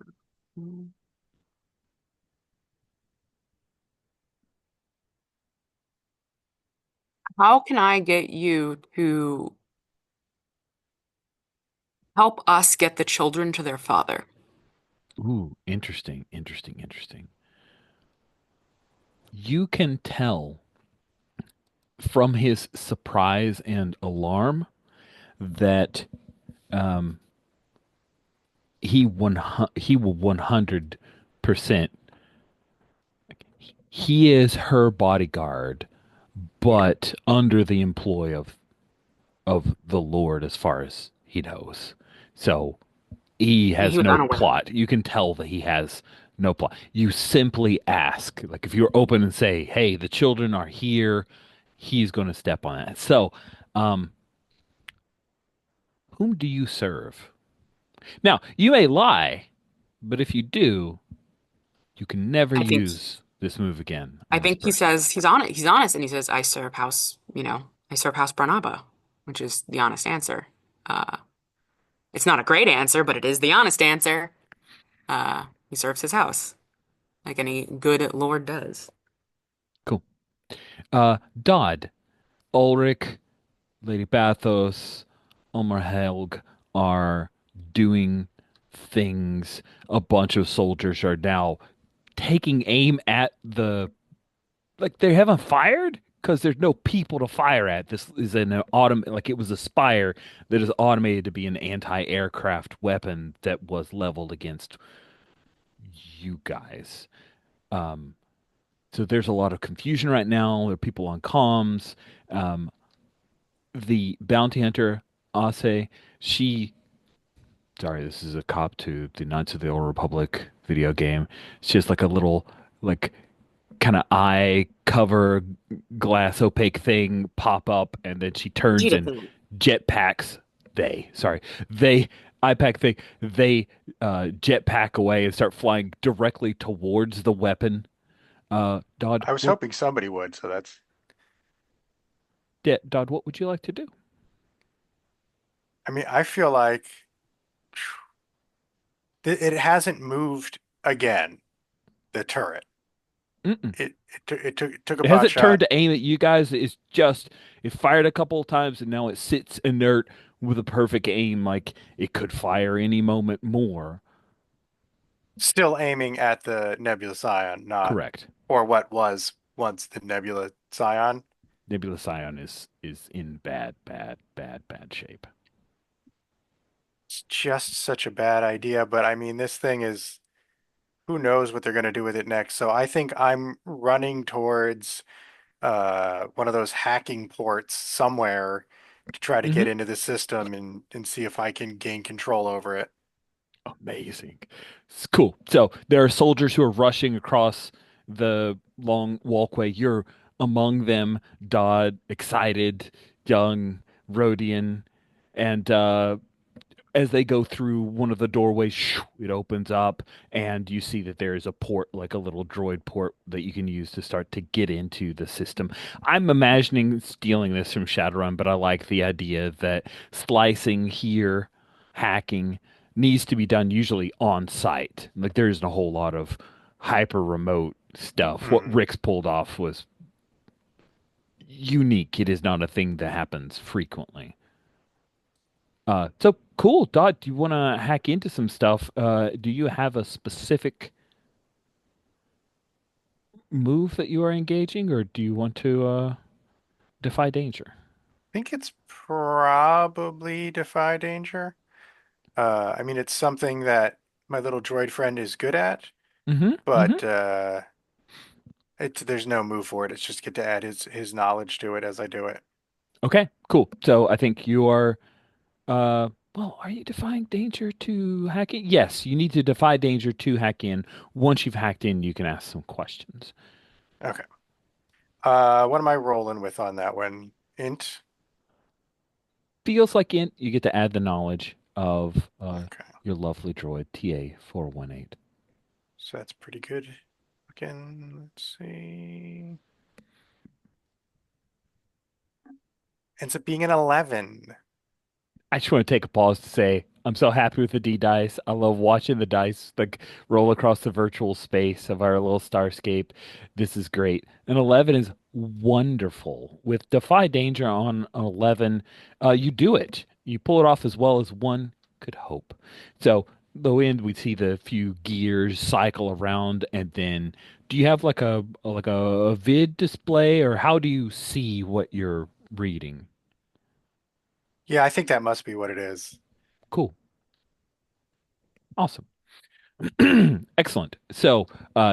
How can I get you to help us get the children to their father? Ooh, interesting, interesting, interesting. You can tell from his surprise and alarm that um, he will 100%. He is her bodyguard, Yeah, but under the employ of the Lord, as far as he knows. So he he has was no unaware. plot. You can tell that he has no plot. You simply ask, like if you're open and say, "Hey, the children are here," he's going to step on that. So, um, whom do you serve? Now, you may lie, but if you do, you can never I think use this move again I on this think he person. says he's honest. He's honest, and he says, I serve House Barnaba," which is the honest answer. Uh, it's not a great answer, but it is the honest answer. He serves his house like any good lord does. Cool. Dodd, Ulrich, Lady Bathos, Omar Helg are doing things. A bunch of soldiers are now taking aim at like they haven't fired because there's no people to fire at. This is an like it was a spire that is automated to be an anti-aircraft weapon that was leveled against you guys. Um, so there's a lot of confusion right now. There are people on comms. Um, the bounty hunter, Ase, she, sorry, this is a cop to the Knights of the Old Republic video game. She has like a little, like, kind of eye cover glass opaque thing pop up, and then she turns Vegeta and fan. jetpacks. They iPack thing. They jetpack away and start flying directly towards the weapon. Dodd, I was what? hoping somebody would, so that's, Dodd, what would you like to do? I mean, I feel like it hasn't moved again, the turret. Mm-mm. It took a It pot hasn't turned shot. to aim at you guys. It's just it fired a couple of times and now it sits inert, with a perfect aim, like it could fire any moment more. Still aiming at the Nebula Scion, not Correct. or what was once the Nebula Scion. Nebula Scion is in bad, bad, bad, bad shape. It's just such a bad idea, but I mean, this thing is who knows what they're going to do with it next. So I think I'm running towards one of those hacking ports somewhere to try to get Hmm. into the system and see if I can gain control over it. Amazing. It's cool. So there are soldiers who are rushing across the long walkway. You're among them, Dodd, excited, young, Rhodian, and as they go through one of the doorways, shoo, it opens up, and you see that there is a port, like a little droid port that you can use to start to get into the system. I'm imagining stealing this from Shadowrun, but I like the idea that slicing here, hacking, needs to be done usually on site. Like there isn't a whole lot of hyper remote stuff. What Hmm. Rick's pulled off was unique. It is not a thing that happens frequently. So cool, Dot. Do you want to hack into some stuff? Do you have a specific move that you are engaging, or do you want to defy danger? I think it's probably Defy Danger. I mean, it's something that my little droid friend is good at, Mm-hmm. Mm-hmm. but there's no move for it. It's just get to add his knowledge to it as I do it. Okay, cool. So I think you are. Well, are you defying danger to hack in? Yes, you need to defy danger to hack in. Once you've hacked in, you can ask some questions. Okay. What am I rolling with on that one? Int. Feels like int. You get to add the knowledge of Okay. your lovely droid TA 418. So that's pretty good. Again, let's see. Ends up being an 11. I just want to take a pause to say I'm so happy with the D dice. I love watching the dice like roll across the virtual space of our little starscape. This is great. An 11 is wonderful. With Defy Danger on an 11, you do it. You pull it off as well as one could hope. So, low end, we see the few gears cycle around, and then do you have like a vid display, or how do you see what you're reading? Yeah, I think that must be what it is. Cool. Awesome. Excellent. So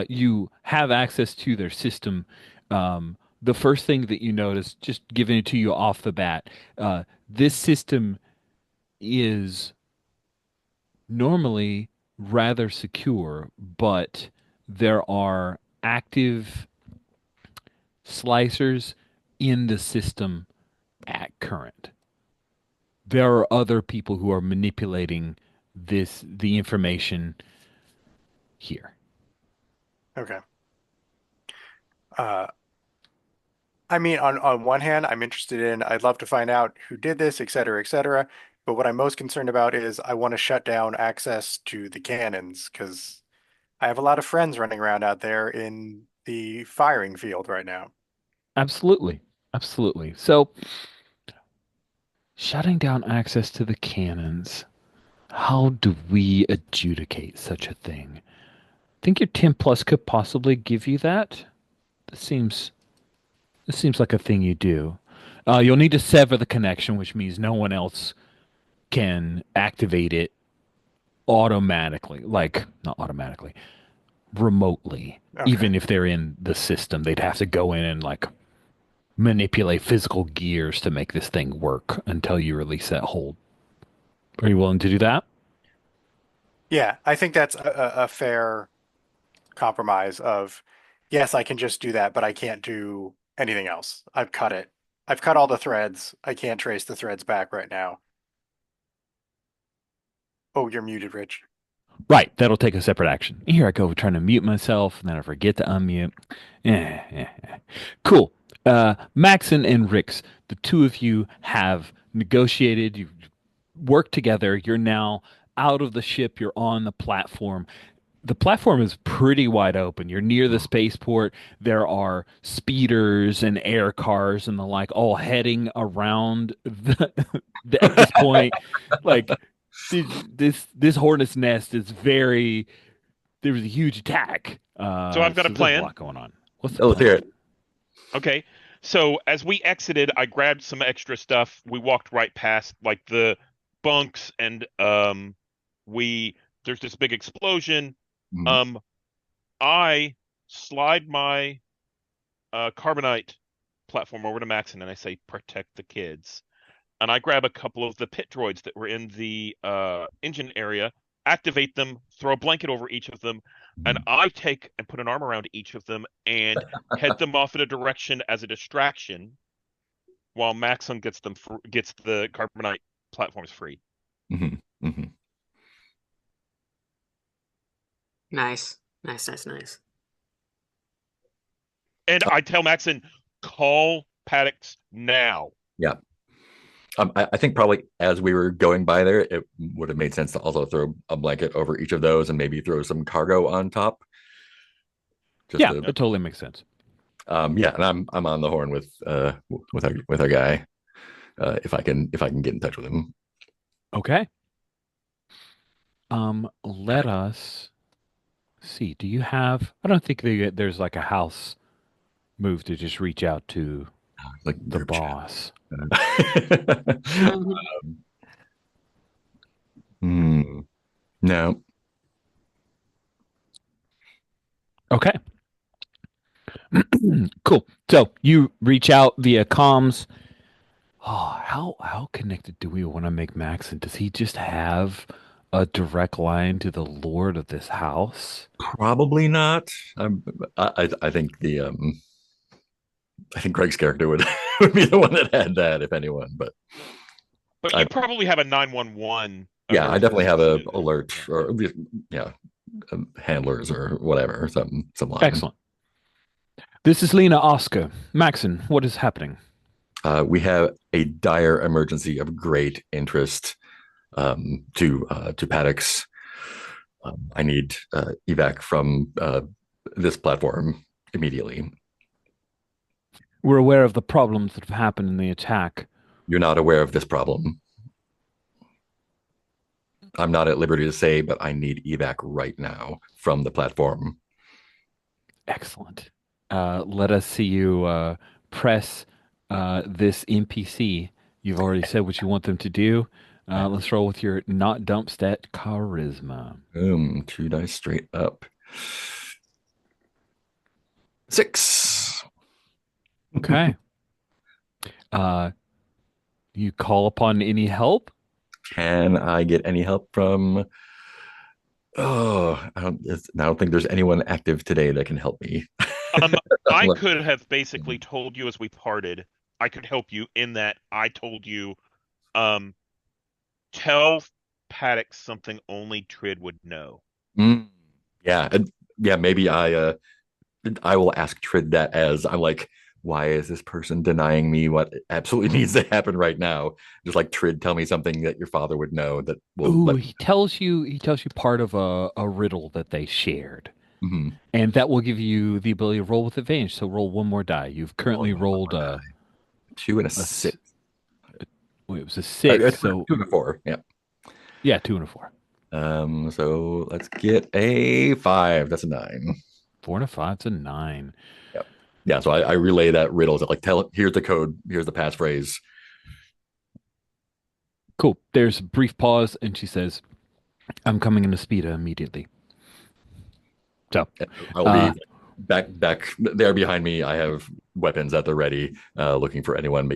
you have access to their system. The first thing that you notice, just giving it to you off the bat, this system is normally rather secure, but there are active slicers in the system at current. There are other people who are manipulating the information here. Okay. Uh, I mean, on one hand, I'm interested in, I'd love to find out who did this, et cetera, et cetera. But what I'm most concerned about is I want to shut down access to the cannons because I have a lot of friends running around out there in the firing field right now. Absolutely. Absolutely. So, shutting down access to the cannons. How do we adjudicate such a thing? Think your 10 plus could possibly give you that? This seems this seems like a thing you do. You'll need to sever the connection, which means no one else can activate it automatically. Like, not automatically, remotely. Okay. Even if they're in the system, they'd have to go in and like manipulate physical gears to make this thing work until you release that hold. Are you willing to do that? Yeah, I think that's a fair compromise of, yes, I can just do that, but I can't do anything else. I've cut it. I've cut all the threads. I can't trace the threads back right now. Oh, you're muted, Rich. Right, that'll take a separate action. Here I go trying to mute myself, and then I forget to unmute. Cool. Maxon and Rix, the two of you have negotiated. You work together. You're now out of the ship. You're on the platform. The platform is pretty wide open. You're near the spaceport. There are speeders and air cars and the like, all heading around at this point. Like this hornet's nest is very. There was a huge attack. So I've got a So there's a plan. lot going on. What's the Oh, let's hear plan? it. Okay. So as we exited, I grabbed some extra stuff. We walked right past like the bunks and we there's this big explosion. Mhm. Um I slide my carbonite platform over to Maxon and I say protect the kids. And I grab a couple of the pit droids that were in the engine area, activate them, throw a blanket over each of them, and Mhm. I take and put an arm around each of them and head them off in a direction as a distraction while Maxon gets the carbonite platforms free. Mhm. Mhm. Nice. Nice, nice, nice. And I tell Maxon, call Paddocks now. Yeah. I think probably as we were going by there, it would have made sense to also throw a blanket over each of those and maybe throw some cargo on top. Just Yeah, to, it totally makes sense. yeah, and I'm on the horn with our guy. If I can get in touch with him. Okay. Let us see. Do you have? I don't think there's like a house move to just reach out to Like the group chat. boss. Mhm. Hmm. No. Okay. Cool. So you reach out via comms. Oh, how connected do we want to make Maxon? Does he just have a direct line to the lord of this house? Probably not. I'm, I think I think Greg's character would would be the one that had that, if anyone. But But I you probably have a 911 yeah, I definitely have emergency. a alert or yeah, handlers or whatever, some line. Excellent. This is Lena Oscar. Maxon, what is happening? We have a dire emergency of great interest to Paddocks. I need evac from this platform immediately. We're aware of the problems that have happened in the attack. You're not aware of this problem. I'm not at liberty to say, but I need evac right now from the platform. Excellent. Let us see you press this NPC. You've already said what you want them to do. Let's roll with your not dump stat charisma. Boom, 2 dice straight up. 6. Okay. Uh, you call upon any help? Can I get any help from? Oh, I don't think there's anyone active today that can help me. Um, I could have basically told you as we parted, I could help you in that I told you, um, tell Paddock something only Trid would know. Mm, yeah, yeah. Maybe I will ask Trid that as I'm like, why is this person denying me what absolutely needs to happen right now? Just like Trid, tell me something that your father would know that will Ooh, let. he tells you part of a riddle that they shared. Mhm. And that will give you the ability to roll with advantage. So roll one more die. You've Rolling currently one rolled more die. 2 and a a 6. wait, it was a six. Two So and a 4. Yeah. yeah, two and a four. So let's get a 5. That's a 9. Four and a five's a nine. Yep. Yeah. So I relay that riddle to like tell it. Here's the code. Here's the passphrase. Cool. There's a brief pause, and she says, "I'm coming into Speeda immediately." So, I will uh, be back there behind me. I have weapons at the ready, looking for anyone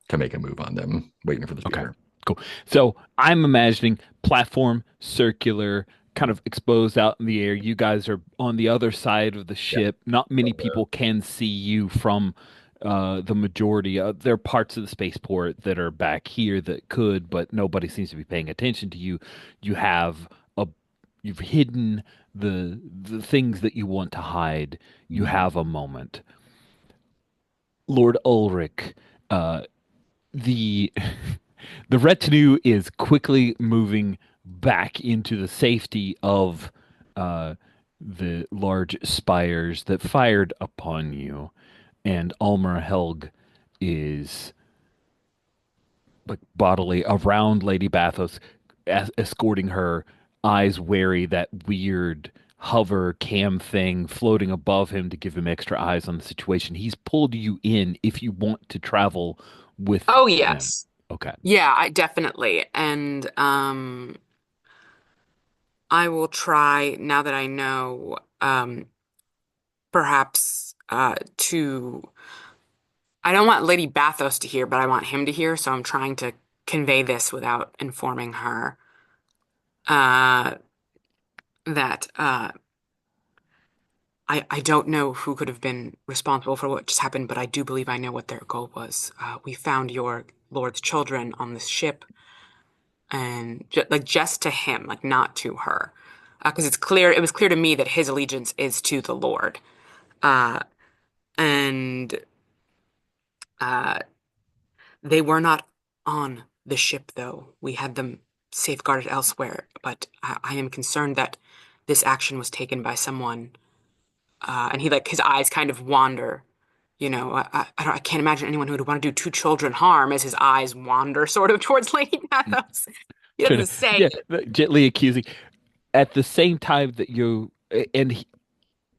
to make a move on them, waiting for the okay, speeder. cool. So I'm imagining platform, circular, kind of exposed out in the air. You guys are on the other side of the Yeah. ship. Not many people can see you from the majority. There are parts of the spaceport that are back here that could, but nobody seems to be paying attention to you. You have a, you've hidden the things that you want to hide. You Mhm. have a moment. Lord Ulrich, uh, the the retinue is quickly moving back into the safety of uh, the large spires that fired upon you, and Almer Helg is like bodily around Lady Bathos, escorting her, eyes wary, that weird hover cam thing floating above him to give him extra eyes on the situation. He's pulled you in if you want to travel with Oh, them. yes. Okay. Yeah, I definitely. And I will try now that I know perhaps to I don't want Lady Bathos to hear, but I want him to hear, so I'm trying to convey this without informing her uh that I don't know who could have been responsible for what just happened, but I do believe I know what their goal was. We found your lord's children on this ship, and like just to him, like not to her, because it's clear. It was clear to me that his allegiance is to the Lord, uh, and uh, they were not on the ship, though. We had them safeguarded elsewhere, but I am concerned that this action was taken by someone, and he like his eyes kind of wander. I can't imagine anyone who would want to do two children harm as his eyes wander sort of towards Lady Mathos. He Trying doesn't to, say yeah, it. gently accusing. At the same time that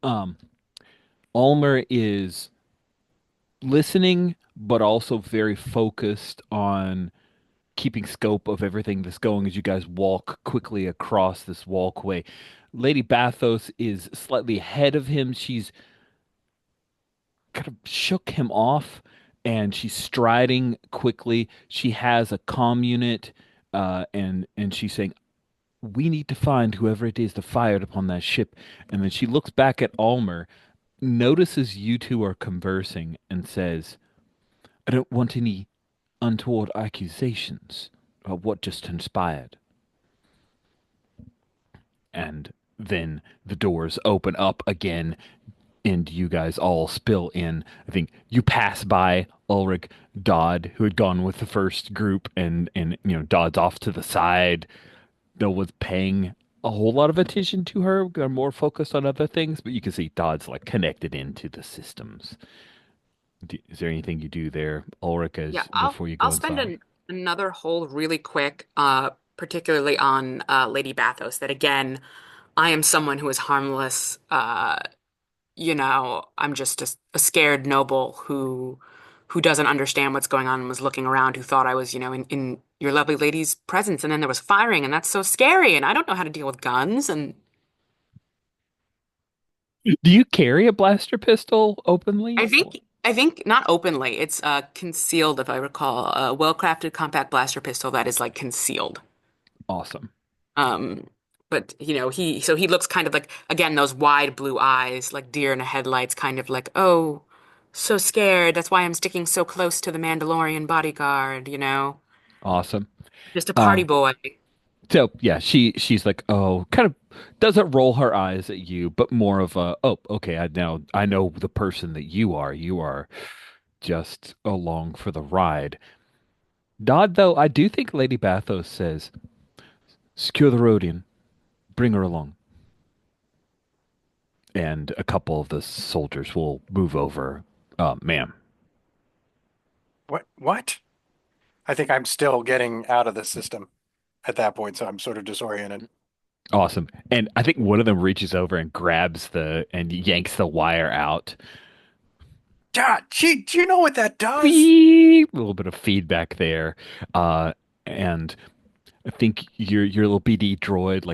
um, Almer is listening, but also very focused on keeping scope of everything that's going as you guys walk quickly across this walkway. Lady Bathos is slightly ahead of him. She's kind of shook him off and she's striding quickly. She has a comm unit, and she's saying, "We need to find whoever it is that fired upon that ship." And then she looks back at Almer, notices you two are conversing, and says, "I don't want any untoward accusations of what just transpired." And then the doors open up again and you guys all spill in. I think you pass by Ulrich Dodd, who had gone with the first group, and Dodd's off to the side. No one's paying a whole lot of attention to her. They're more focused on other things, but you can see Dodd's like connected into the systems. Is there anything you do there, Ulrich, Yeah, as I'll before you I'll go spend inside? another hold really quick, particularly on Lady Bathos. That again, I am someone who is harmless. I'm just a scared noble who doesn't understand what's going on and was looking around, who thought I was, in your lovely lady's presence, and then there was firing, and that's so scary, and I don't know how to deal with guns, and Do you carry a blaster pistol I openly? think I think not openly. It's concealed, if I recall, a well-crafted compact blaster pistol that is like concealed. Awesome. Um, but he looks kind of like again those wide blue eyes, like deer in the headlights, kind of like, oh, so scared. That's why I'm sticking so close to the Mandalorian bodyguard. Awesome. Just a party Uh, boy. So yeah, she's like, oh, kind of doesn't roll her eyes at you, but more of a, oh, okay, I know the person that you are. You are just along for the ride. Dodd, though, I do think Lady Bathos says, secure the Rhodian, bring her along. And a couple of the soldiers will move over. Ma'am. What? What? I think I'm still getting out of the system at that point, so I'm sort of disoriented. Awesome. And I think one of them reaches over and grabs and yanks the wire out. God, gee, do you know what that does? Beep! A little bit of feedback there. And I think your little BD droid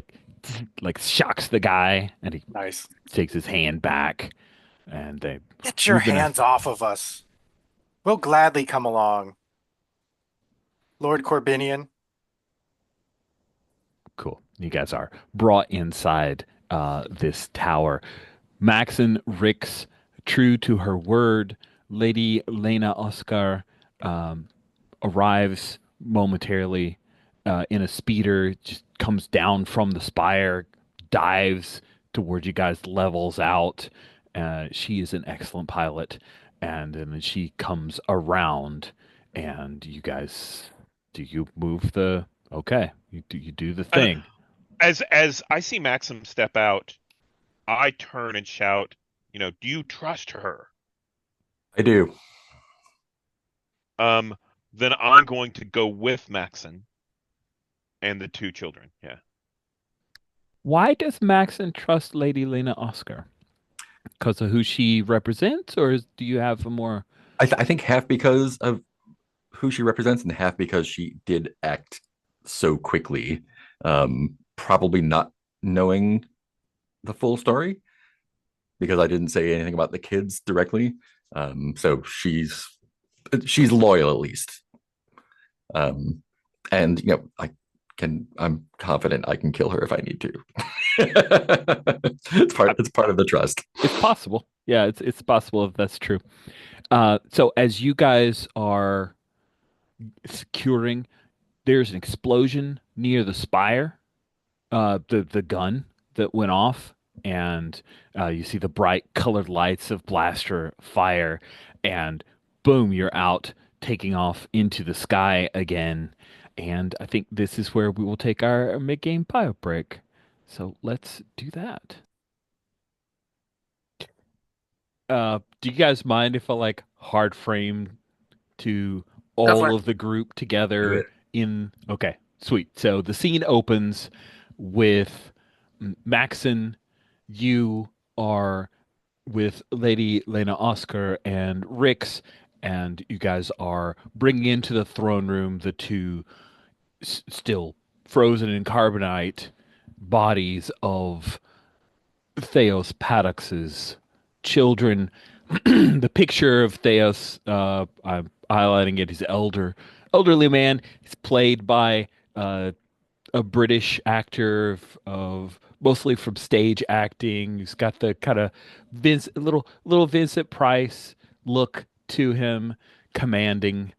like shocks the guy, and he Nice. takes his hand back, and they Get your move in a hands off of us. We'll gladly come along. Lord Corbinian. cool. You guys are brought inside this tower. Maxon Rix, true to her word, Lady Lena Oscar arrives momentarily in a speeder, just comes down from the spire, dives towards you guys, levels out. She is an excellent pilot, and then she comes around, and you guys, do you move the? Okay, you do the Uh, thing. as I see Maxim step out, I turn and shout, do you trust her? I do. Um, then I'm going to go with Maxon and the two children. Yeah. Why does Maxon trust Lady Lena Oscar? Because of who she represents, or do you have a more? I think half because of who she represents, and half because she did act so quickly, probably not knowing the full story because I didn't say anything about the kids directly. So she's loyal at least. Um, and I'm confident I can kill her if I need to. I- It's part of the trust. It's possible. Yeah, it's possible if that's true. So as you guys are securing, there's an explosion near the spire, the gun that went off, and you see the bright colored lights of blaster fire, and boom, you're out taking off into the sky again. And I think this is where we will take our mid-game bio break. So let's do that. Do you guys mind if I like hard frame to Go for all it. of the group Do together it. in okay, sweet. So the scene opens with Maxon, you are with Lady Lena Oscar and Rix, and you guys are bringing into the throne room the two still frozen in carbonite bodies of Theos Paddox's children. The picture of Theos, I'm highlighting it. He's elderly man. He's played by a British actor of mostly from stage acting. He's got the kind of little Vincent Price look to him, commanding,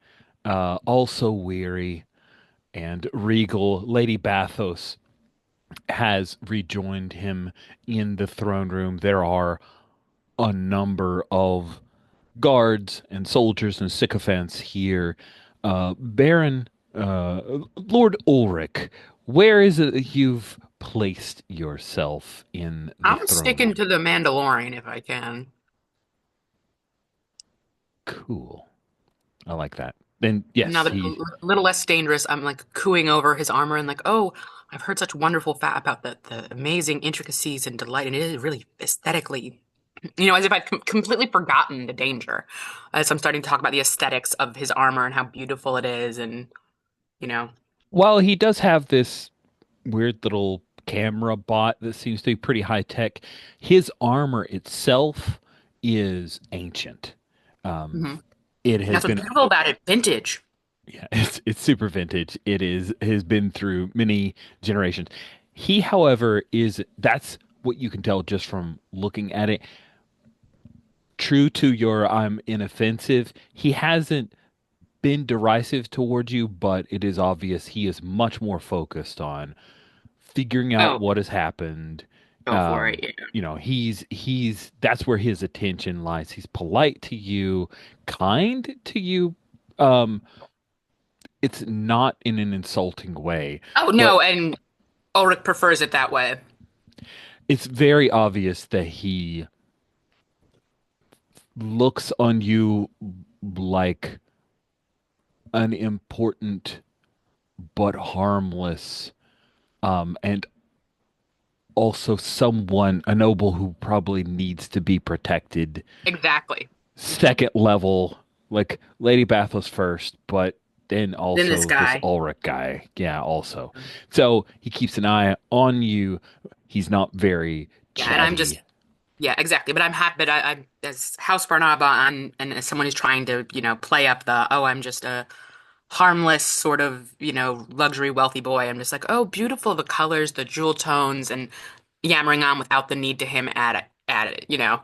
also weary and regal. Lady Bathos has rejoined him in the throne room. There are a number of guards and soldiers and sycophants here. Baron, Lord Ulrich, where is it that you've placed yourself in the I'm throne sticking room? to the Mandalorian if I can. Cool. I like that. Then yes, Now that he. a little less dangerous, I'm like cooing over his armor and like, oh, I've heard such wonderful fat about the amazing intricacies and delight, and it is really aesthetically, as if I'd completely forgotten the danger. As I'm starting to talk about the aesthetics of his armor and how beautiful it is, and you know, While he does have this weird little camera bot that seems to be pretty high tech, his armor itself is ancient. Um, mhm. it And has that's what's been beautiful about it, vintage. Yeah, it's super vintage. It is has been through many generations. He, however, is that's what you can tell just from looking at it. True to your I'm inoffensive. He hasn't been derisive towards you, but it is obvious he is much more focused on figuring out Oh, what has happened. go for it. Yeah. He's that's where his attention lies. He's polite to you, kind to you. Um, it's not in an insulting way, Oh but no, and Ulrich prefers it that way. it's very obvious that he looks on you like an important but harmless, and also someone, a noble who probably needs to be protected. Exactly. Second level, like Lady Bathos first, but then Then this also this guy. Ulrich guy. Yeah, also. So he keeps an eye on you. He's not very Yeah, and I'm just chatty. yeah, exactly. But I'm happy. But I'm as House Barnaba, and as someone who's trying to, play up the oh, I'm just a harmless sort of, luxury wealthy boy. I'm just like, oh, beautiful the colors, the jewel tones, and yammering on without the need to him at it.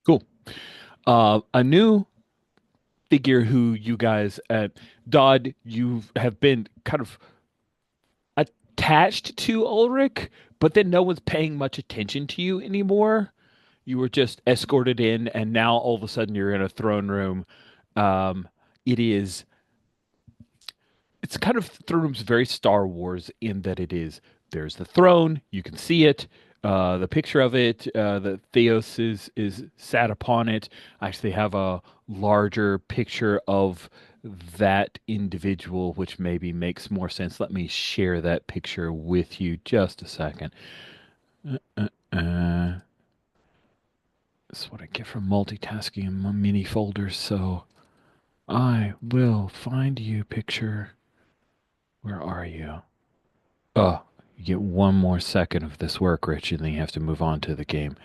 Cool. A new figure who you guys at Dodd you have been kind of attached to Ulrich, but then no one's paying much attention to you anymore. You were just escorted in, and now all of a sudden you're in a throne room. Um, it is it's kind of throne room's very Star Wars in that it is there's the throne, you can see it. the picture of it, that Theos is sat upon it. I actually have a larger picture of that individual, which maybe makes more sense. Let me share that picture with you just a second. Uh, that's what I get from multitasking in my mini folders. So I will find you picture. Where are you? Oh, you get one more second of this work, Rich, and then you have to move on to the game.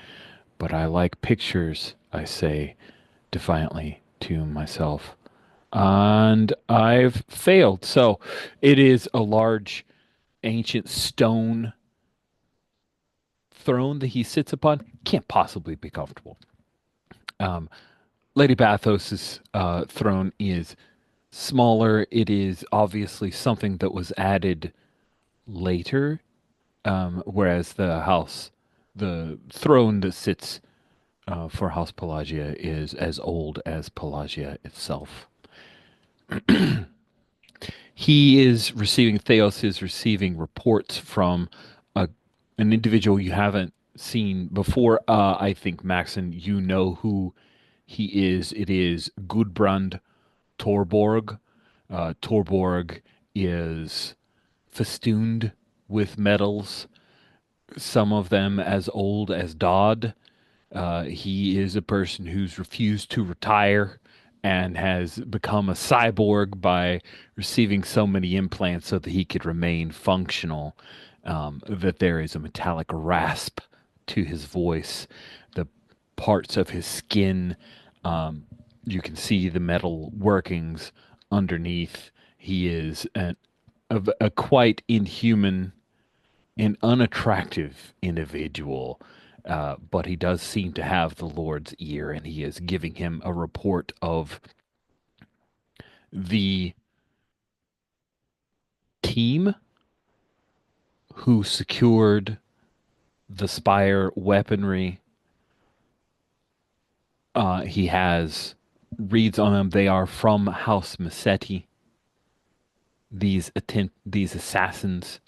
But I like pictures, I say defiantly to myself. And I've failed. So it is a large ancient stone throne that he sits upon. Can't possibly be comfortable. Um, Lady Bathos's throne is smaller. It is obviously something that was added later, whereas the throne that sits for House Pelagia is as old as Pelagia itself. Theos is receiving reports from a, an individual you haven't seen before. I think, Maxon, you know who he is. It is Gudbrand Torborg. Torborg is festooned with medals, some of them as old as Dodd. He is a person who's refused to retire and has become a cyborg by receiving so many implants so that he could remain functional. That there is a metallic rasp to his voice. The parts of his skin, you can see the metal workings underneath. He is a quite inhuman an unattractive individual, but he does seem to have the Lord's ear, and he is giving him a report of the team who secured the Spire weaponry. He has reads on them. They are from House Massetti. These assassins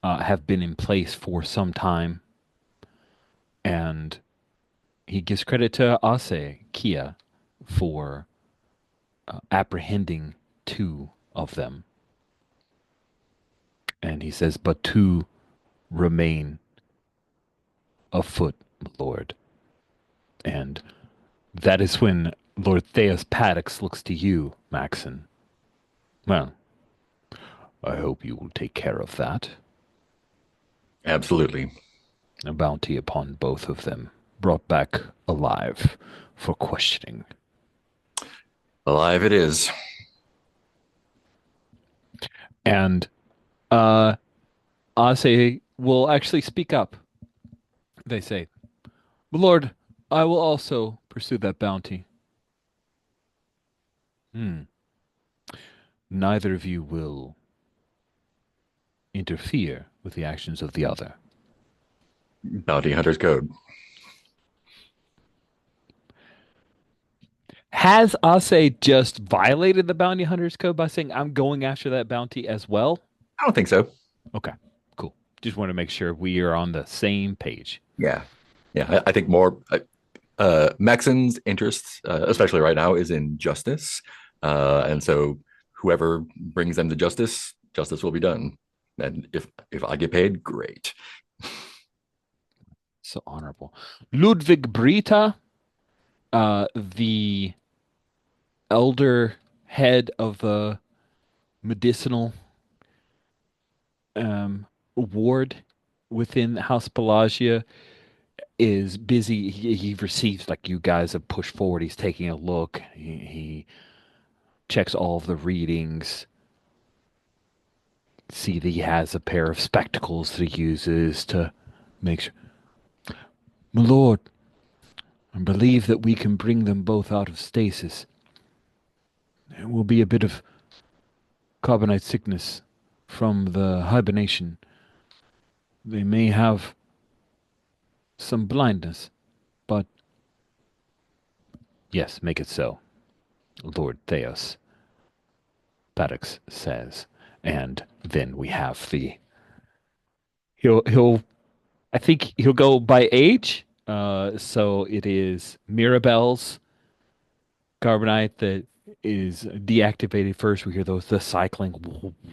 have been in place for some time, and he gives credit to Ase Kia for apprehending two of them. And he says, but two remain afoot, Lord. And that is when Lord Theos Paddocks looks to you, Maxon. Well, I hope you will take care of that. Absolutely. A bounty upon both of them, brought back alive for questioning. Alive it is. And Ase will actually speak up. They say, Lord, I will also pursue that bounty. Neither of you will interfere with the actions of the other. Bounty Hunter's Code. Has Ase just violated the bounty hunter's code by saying, I'm going after that bounty as well? I don't think so. Okay, cool. Just want to make sure we are on the same page. Yeah. Yeah. I think more Maxon's interests, especially right now, is in justice. And so whoever brings them to justice, justice will be done. And if I get paid, great. So honorable. Ludwig Brita, the elder head of the medicinal ward within House Pelagia, is busy. He receives, like, you guys have pushed forward. He's taking a look. He checks all of the readings. See that he has a pair of spectacles that he uses to make sure. My lord, I believe that we can bring them both out of stasis. There will be a bit of carbonite sickness from the hibernation. They may have some blindness, but yes, make it so, Lord Theos, Paddocks says. And then we have the he'll I think he'll go by age. So it is Mirabelle's carbonite that is deactivated first. We hear the cycling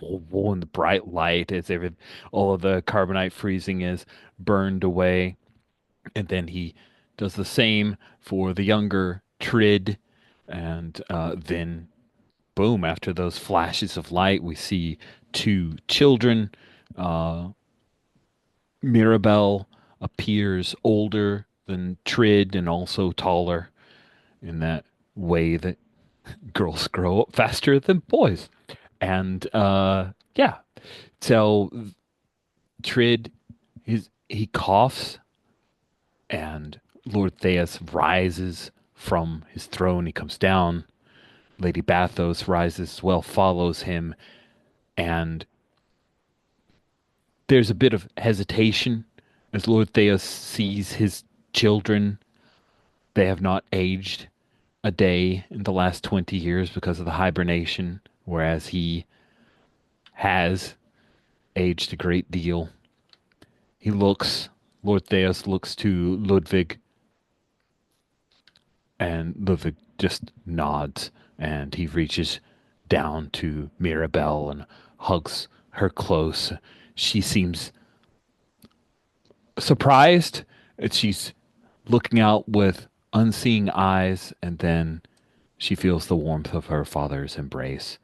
and the bright light as all of the carbonite freezing is burned away. And then he does the same for the younger Trid. And then, boom, after those flashes of light, we see two children. Uh, Mirabelle appears older than Trid and also taller in that way that girls grow up faster than boys. And yeah, so Trid, he coughs, and Lord Theas rises from his throne. He comes down. Lady Bathos rises as well, follows him, and there's a bit of hesitation as Lord Theos sees his children. They have not aged a day in the last 20 years because of the hibernation, whereas he has aged a great deal. He looks, Lord Theos looks to Ludwig, and Ludwig just nods, and he reaches down to Mirabelle and hugs her close. She seems surprised. She's looking out with unseeing eyes, and then she feels the warmth of her father's embrace.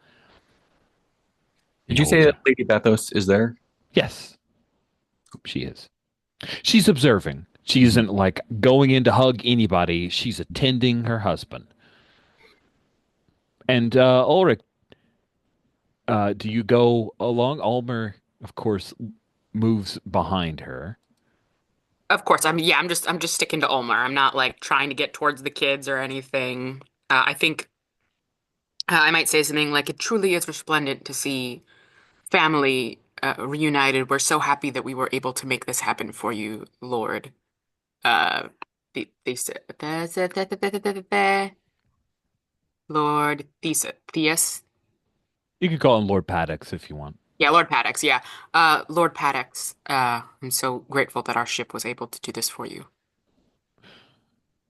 He Did you say holds that her. Lady Bathos is there? Yes, she is. She's observing. She Mhm. isn't like going in to hug anybody. She's attending her husband. And Ulrich, do you go along? Ulmer, of course, moves behind her. Of course, I'm just sticking to Ulmer. I'm not like trying to get towards the kids or anything. I think I might say something like it truly is resplendent to see family reunited. We're so happy that we were able to make this happen for you, Lord. They said, Lord Theus. You can call him Lord Paddocks if you want. Yeah, Lord Paddocks. Yeah, Lord Paddocks. I'm so grateful that our ship was able to do this for you.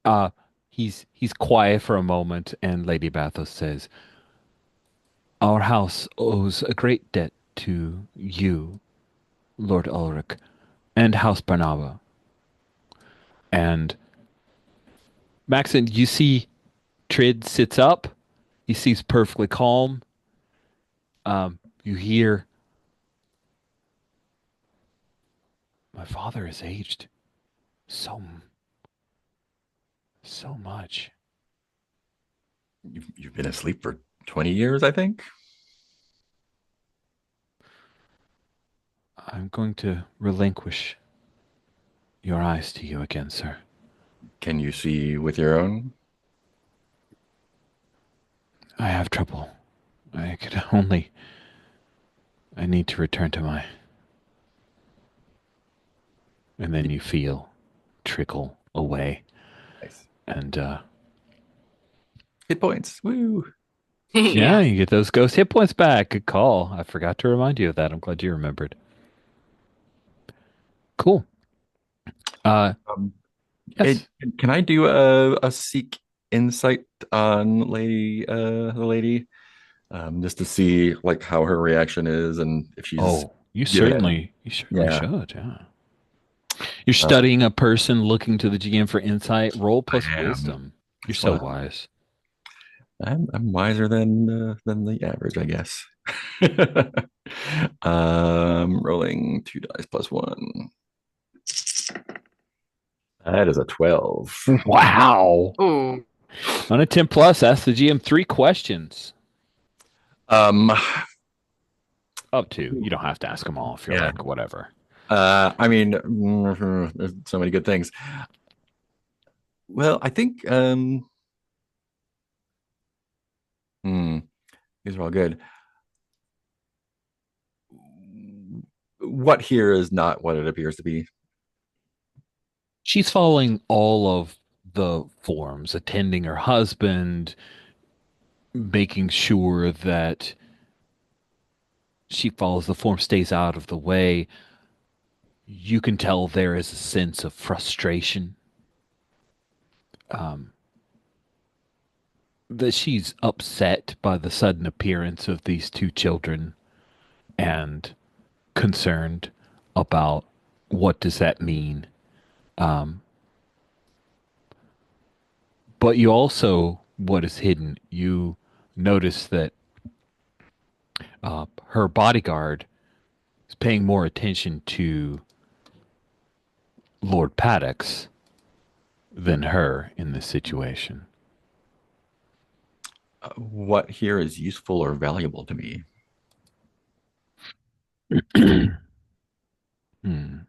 Uh, he's quiet for a moment, and Lady Bathos says, "Our house owes a great debt to you, Lord Ulrich, and House Barnaba." And Maxon, you see Trid sits up. He seems perfectly calm. You hear, "My father has aged so so much. You've been asleep for 20 years, I think. I'm going to relinquish your eyes to you again, sir. Can you see with your own? I have trouble. I could only. I need to return to my." And then you feel trickle away. Nice. And Hit points. Woo. yeah, Yeah. you get those ghost hit points back. Good call. I forgot to remind you of that. I'm glad you remembered. Cool. Uh, Um, yes. can I do a seek insight on the lady, just to see like how her reaction is and if she's Oh, you given it? certainly Yeah, should. Yeah. You're uh, studying a person looking to the GM for insight. Roll plus I am. wisdom. You're Plus so one. wise. I'm wiser than the average, I guess. Rolling two dice plus one. That is a 12. Wow. Ooh. On a 10 plus, ask the GM three questions. Um, Up to. You don't have to ask them all if you're yeah. like, whatever. I mean, there's so many good things. Well, I think hmm, these are all good. What here is not what it appears to be. She's following all of the forms, attending her husband, making sure that she follows the form, stays out of the way. You can tell there is a sense of frustration, that she's upset by the sudden appearance of these two children and concerned about what does that mean. But you also, what is hidden, you notice that her bodyguard is paying more attention to Lord Paddox than her in this situation. What here is useful or valuable to me? Hmm.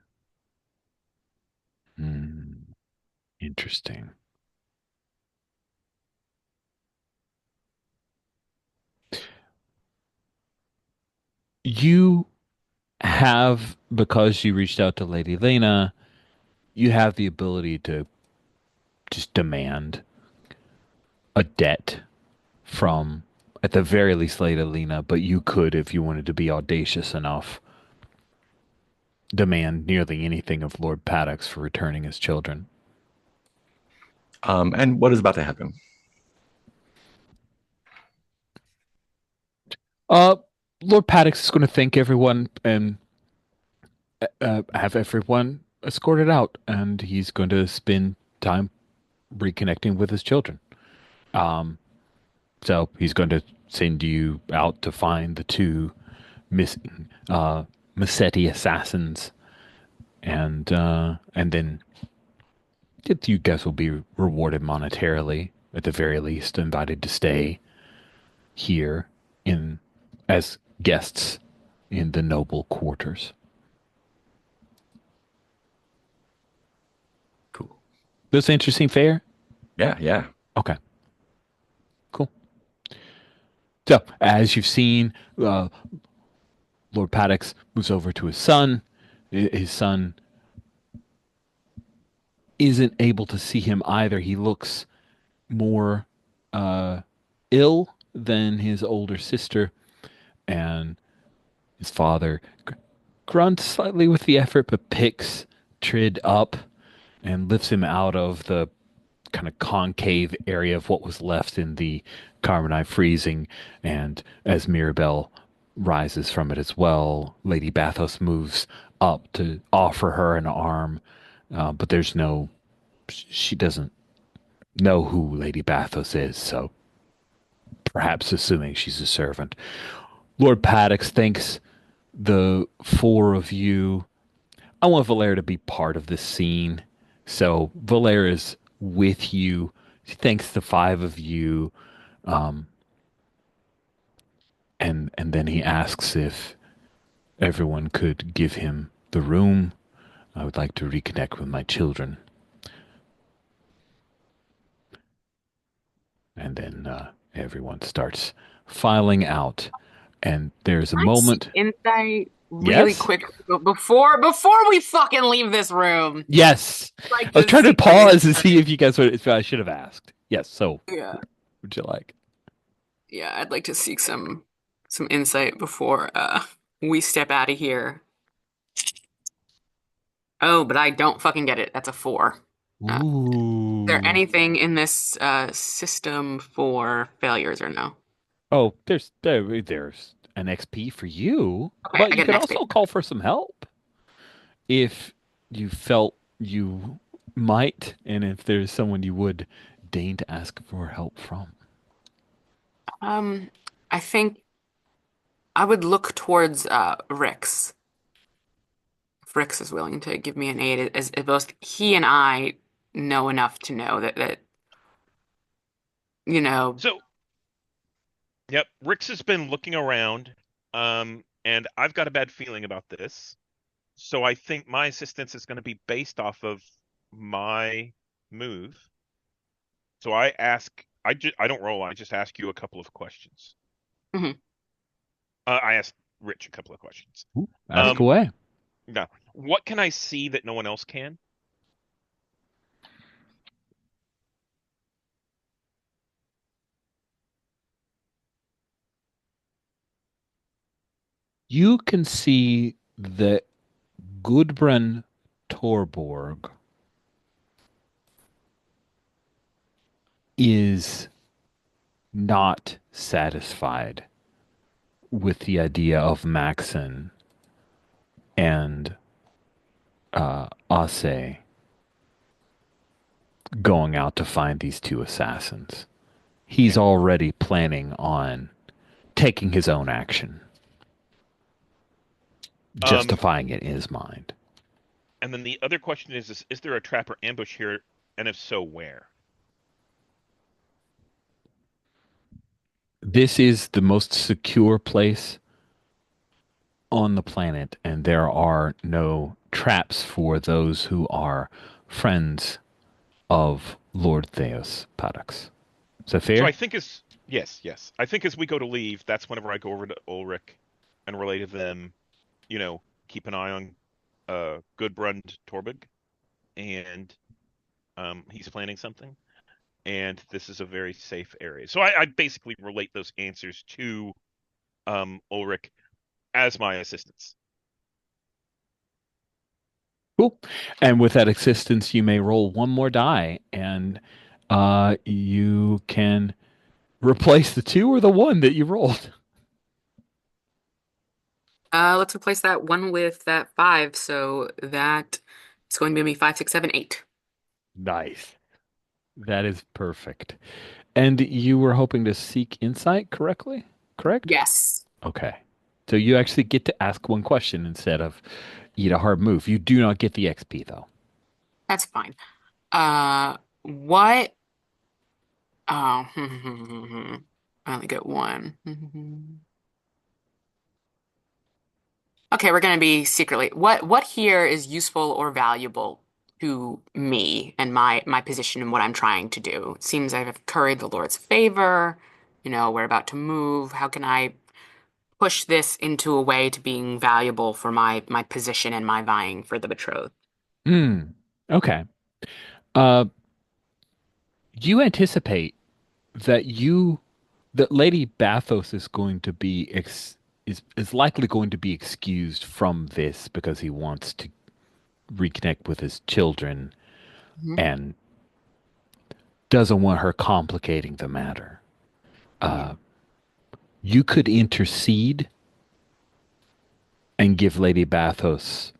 Hmm. Interesting. You have, because you reached out to Lady Lena, you have the ability to just demand a debt from, at the very least, Lady Lena, but you could, if you wanted to be audacious enough, demand nearly anything of Lord Paddox for returning his children. And what is about to happen? Uh, Lord Paddox is going to thank everyone and have everyone escorted out, and he's going to spend time reconnecting with his children. Um, so he's going to send you out to find the two missing Massetti assassins, and then you guys will be rewarded monetarily, at the very least, invited to stay here in as guests in the noble quarters. Cool. This interesting fare? Yeah, yeah. Okay, cool. So, as you've seen, Lord Paddox moves over to his son. His son isn't able to see him either. He looks more uh, ill than his older sister, and his father grunts slightly with the effort, but picks Trid up and lifts him out of the kind of concave area of what was left in the carbonite freezing. And as Mirabelle rises from it as well, Lady Bathos moves up to offer her an arm, but there's no, she doesn't know who Lady Bathos is, so perhaps assuming she's a servant. Lord Paddox thanks the four of you. I want Valera to be part of this scene. So Valera is with you. She thanks the five of you. And then he asks if everyone could give him the room. I would like to reconnect with my children. And then everyone starts filing out. And there's a Can I see moment. insight really Yes? quick before we fucking leave this room? Yes. Like I was to trying to see some pause and see insight. if you guys would, if I should have asked. Yes. So, Yeah. would you like? Yeah, I'd like to seek some insight before we step out of here. Oh, but I don't fucking get it. That's a four. Is there Ooh. anything in this system for failures or no? Oh, there's an XP for you, Okay, but I you get an could XP. also call for some help if you felt you might, and if there's someone you would deign to ask for help from. I think I would look towards Rix. If Rix is willing to give me an aid, as both he and I know enough to know that you know. So, yep, Rix has been looking around, and I've got a bad feeling about this. So I think my assistance is going to be based off of my move. So I don't roll. I just ask you a couple of questions. Mhm. I asked Rich a couple of questions. Ooh, ask Um, away. Now, what can I see that no one else can? You can see that Gudbrand Torborg is not satisfied with the idea of Maxon and Ase going out to find these two assassins. He's Okay. already planning on taking his own action, Um, justifying it in his mind. and then the other question is there a trap or ambush here? And if so, where? This is the most secure place on the planet, and there are no traps for those who are friends of Lord Theos Paddocks. Is that So fair? I think as yes, yes. I think as we go to leave, that's whenever I go over to Ulrich and relay to them, keep an eye on Gudbrand Torbig, and he's planning something, and this is a very safe area. So I basically relate those answers to Ulrich as my assistants. Cool. And with that assistance, you may roll one more die, and you can replace the two or the one that you rolled. Let's replace that one with that five. So that is going to be five, six, seven, eight. Nice. That is perfect. And you were hoping to seek insight correctly? Correct? Yes, Okay. So you actually get to ask one question instead of eat a hard move. You do not get the XP though. that's fine. What? Oh, I only get one. Okay, we're going to be secretly. What here is useful or valuable to me and my position and what I'm trying to do? It seems I've curried the Lord's favor. We're about to move. How can I push this into a way to being valuable for my position and my vying for the betrothed? Hmm. Okay. Uh, you anticipate that Lady Bathos is going to be is likely going to be excused from this because he wants to reconnect with his children Mhm. and doesn't want her complicating the matter. Yeah. You could intercede and give Lady Bathos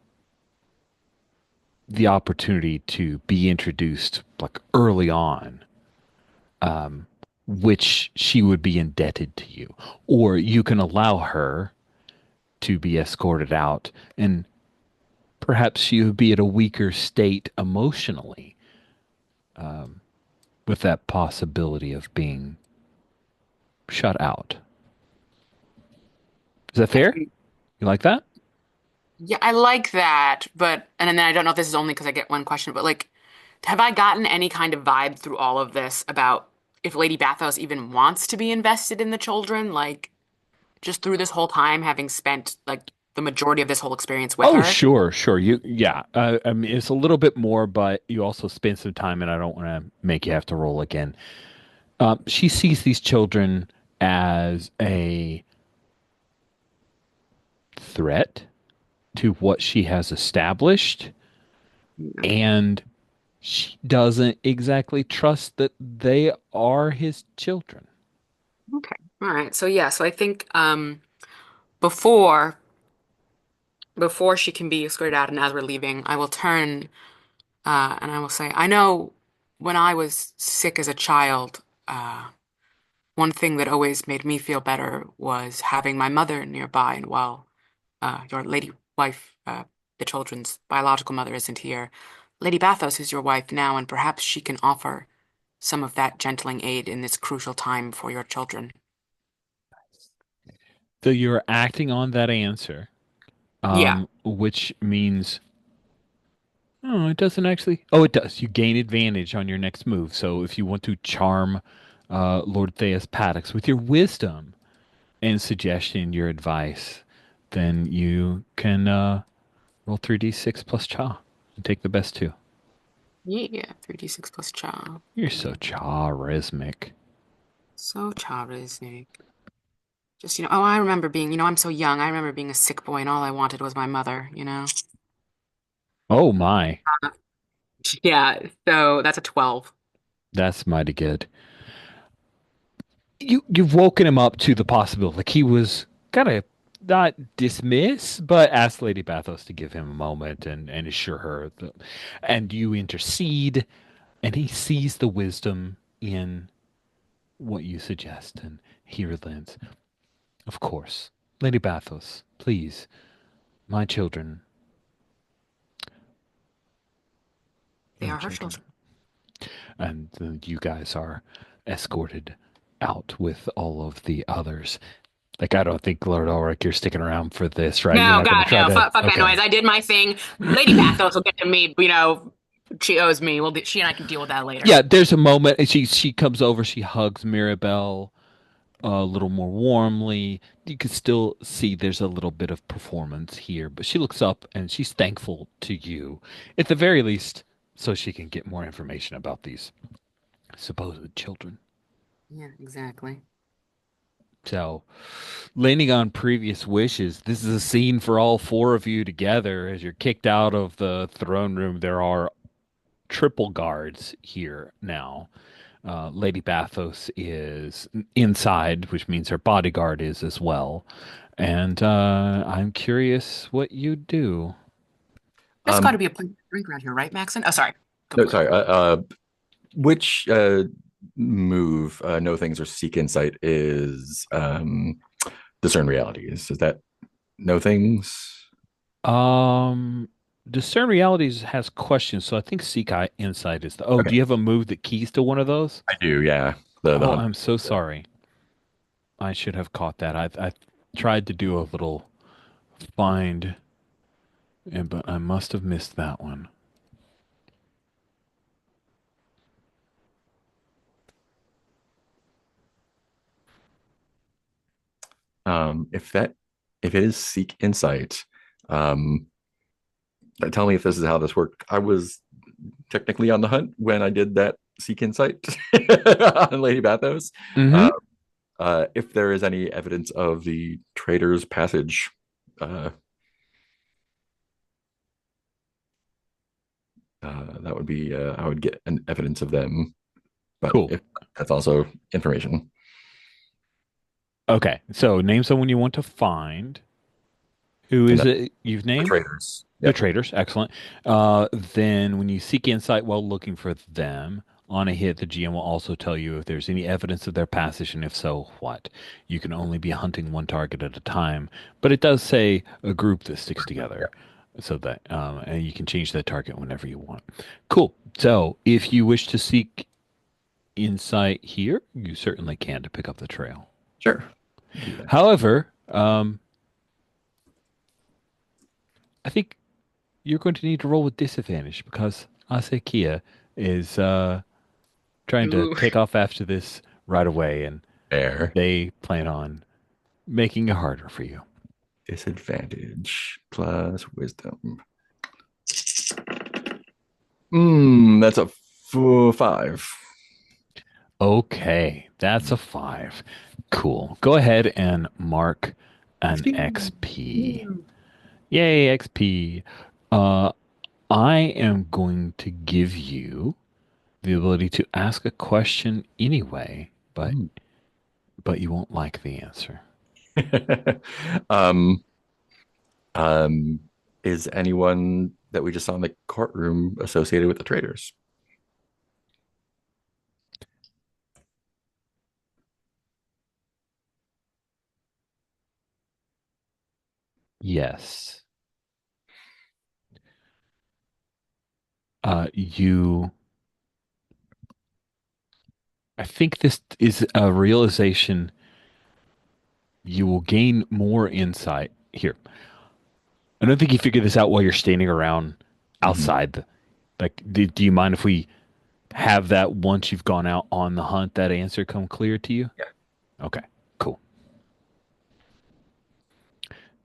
the opportunity to be introduced like early on, which she would be indebted to you. Or you can allow her to be escorted out, and perhaps she would be at a weaker state emotionally with that possibility of being shut out. Is that fair? Okay. You like that? Yeah, I like that, but and then I don't know if this is only because I get one question, but like, have I gotten any kind of vibe through all of this about if Lady Bathos even wants to be invested in the children? Like, just through this whole time, having spent like the majority of this whole experience with Oh, her? sure, sure. Yeah. I mean, it's a little bit more, but you also spend some time, and I don't want to make you have to roll again. She sees these children as a threat to what she has established, Yeah. and she doesn't exactly trust that they are his children. Okay. All right. So yeah, so I think before before she can be escorted out and as we're leaving, I will turn and I will say, I know when I was sick as a child, one thing that always made me feel better was having my mother nearby. And while your lady wife, the children's biological mother, isn't here, Lady Bathos is your wife now, and perhaps she can offer some of that gentling aid in this crucial time for your children. So you're acting on that answer, Yeah. which means, oh, it doesn't actually. Oh, it does. You gain advantage on your next move. So if you want to charm Lord Theus Paddocks with your wisdom and suggestion, your advice, then you can roll 3d6 plus cha and take the best two. Yeah. 3d6 plus cha. You're so charismatic. So charismatic. Just, oh, I remember being, I'm so young. I remember being a sick boy and all I wanted was my mother. Oh my, Yeah, so that's a 12. that's mighty good. You've woken him up to the possibility. Like he was kind of not dismiss, but ask Lady Bathos to give him a moment and assure her that, and you intercede, and he sees the wisdom in what you suggest, and he relents. Of course, Lady Bathos, please, my children, They my are her children, children. and you guys are escorted out with all of the others. Like, I don't think, Lord Ulrich, you're sticking around for this, right? You're No, not going to God, try no. to. Fuck that Okay. noise. I did my thing. Lady Bathos will get to me, you know, she owes me. Well, she and I can deal with that later. Yeah, there's a moment, and she comes over, she hugs Mirabelle a little more warmly. You can still see there's a little bit of performance here, but she looks up and she's thankful to you, at the very least, so she can get more information about these supposed children. Yeah, exactly. So, leaning on previous wishes, this is a scene for all four of you together as you're kicked out of the throne room. There are triple guards here now. Lady Bathos is inside, which means her bodyguard is as well. And I'm curious what you do. There's got to Um, be a place to drink around here, right, Maxon? Oh, sorry. Go no, for it. sorry. Which move, know things or seek insight is discern realities? Is that know things? Um, Discern Realities has questions, so I think Seek Eye Insight is the. Oh, do Okay, you have a move that keys to one of those? I do. Yeah, the Oh, hunt. I'm so sorry. I should have caught that. I tried to do a little find, but I must have missed that one. If that if it is seek insight, um, tell me if this is how this worked. I was technically on the hunt when I did that seek insight on Lady Bathos. Uh, Mm-hmm. if there is any evidence of the traitor's passage, uh, that would be I would get an evidence of them. But Cool. if that's also information, Okay, so name someone you want to find. Who and is that's it you've the named? traitors. The Yep. traders. Excellent. Then when you seek insight while looking for them, on a hit, the GM will also tell you if there's any evidence of their passage, and if so, what. You can only be hunting one target at a time, but it does say a group that sticks Yeah. together, so that and you can change that target whenever you want. Cool. So if you wish to seek insight here, you certainly can to pick up the trail. Sure. Do that. However, I think you're going to need to roll with disadvantage because Asekia is trying to Ooh. take off after this right away, and Fair. they plan on making it harder for you. Disadvantage plus wisdom. That's a 5. Okay, that's a 5. Cool. Go ahead and mark an XP. Yay, XP. Uh, I am going to give you the ability to ask a question anyway, but you won't like the answer. um, um, is anyone that we just saw in the courtroom associated with the traitors? Yes. You I think this is a realization you will gain more insight here. I don't think you figure this out while you're standing around Mhm. outside. Like, do you mind if we have that once you've gone out on the hunt, that answer come clear to you? Yeah. Okay, cool.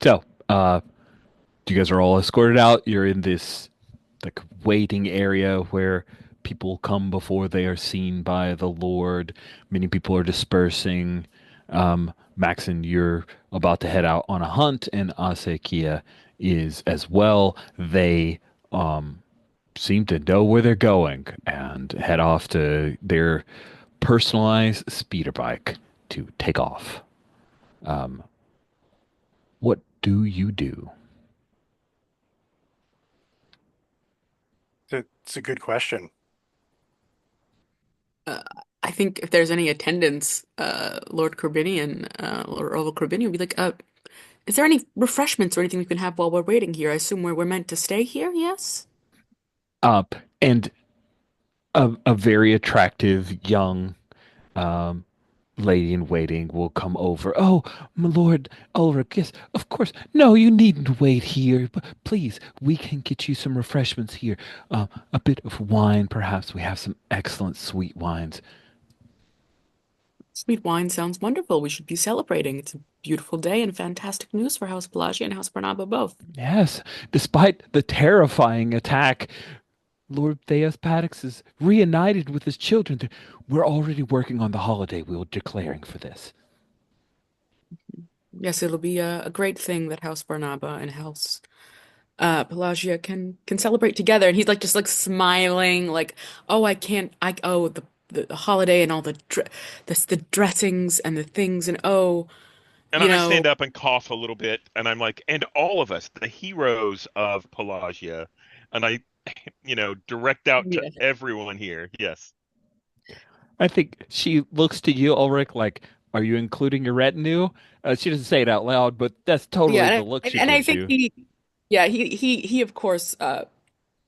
So, you guys are all escorted out. You're in this like waiting area where people come before they are seen by the Lord. Many people are dispersing. Maxon, you're about to head out on a hunt, and Asekia is as well. They um, seem to know where they're going and head off to their personalized speeder bike to take off. Um, what do you do? It's a good question. Uh, I think if there's any attendance, Lord Corbinian, Lord Earl Corbinian would be like, is there any refreshments or anything we can have while we're waiting here? I assume we're meant to stay here, yes? Up and a very attractive young um, lady in waiting will come over. Oh, my Lord Ulrich, yes, of course. No, you needn't wait here. But please, we can get you some refreshments here. A bit of wine, perhaps. We have some excellent sweet wines. Sweet wine sounds wonderful. We should be celebrating. It's a beautiful day and fantastic news for House Pelagia and House Barnaba both. Yes, despite the terrifying attack, Lord Theos Paddocks is reunited with his children. We're already working on the holiday we were declaring for this. Yes, it'll be a great thing that House Barnaba and House Pelagia can celebrate together. And he's like just like smiling, like, oh, I can't, I oh the holiday and all the dressings and the things and oh, And you I know, stand up and cough a little bit, and I'm like, and all of us, the heroes of Pelagia, and I, direct out to yeah, everyone here. Yes. I think she looks to you, Ulrich, like, are you including your retinue? She doesn't say it out loud, but that's totally yeah, the look she and I gives think you. yeah, he of course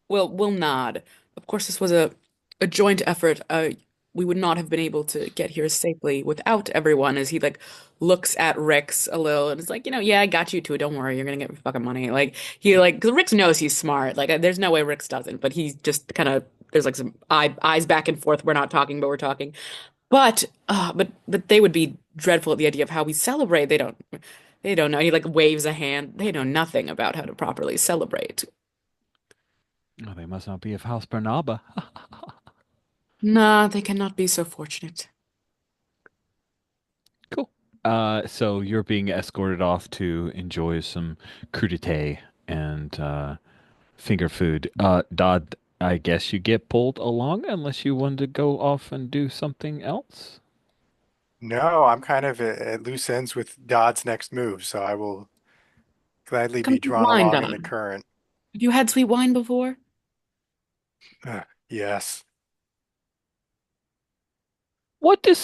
will nod. Of course, this was a joint effort. We would not have been able to get here safely without everyone. As he like looks at Rix a little and is like, yeah, I got you too. Don't worry, you're gonna get your fucking money. Like he like, because Rix knows he's smart. Like there's no way Rix doesn't, but he's just kind of there's like some eyes back and forth. We're not talking, but we're talking. But they would be dreadful at the idea of how we celebrate. They don't know. He like waves a hand. They know nothing about how to properly celebrate. Oh, they must not be of House Barnaba. Nah, they cannot be so fortunate. Cool. So you're being escorted off to enjoy some crudité and finger food. Dodd, I guess you get pulled along unless you want to go off and do something else. No, I'm kind of at loose ends with Dodd's next move, so I will gladly Come be sweet drawn wine, along in the Don. current. Have you had sweet wine before? Yes. What does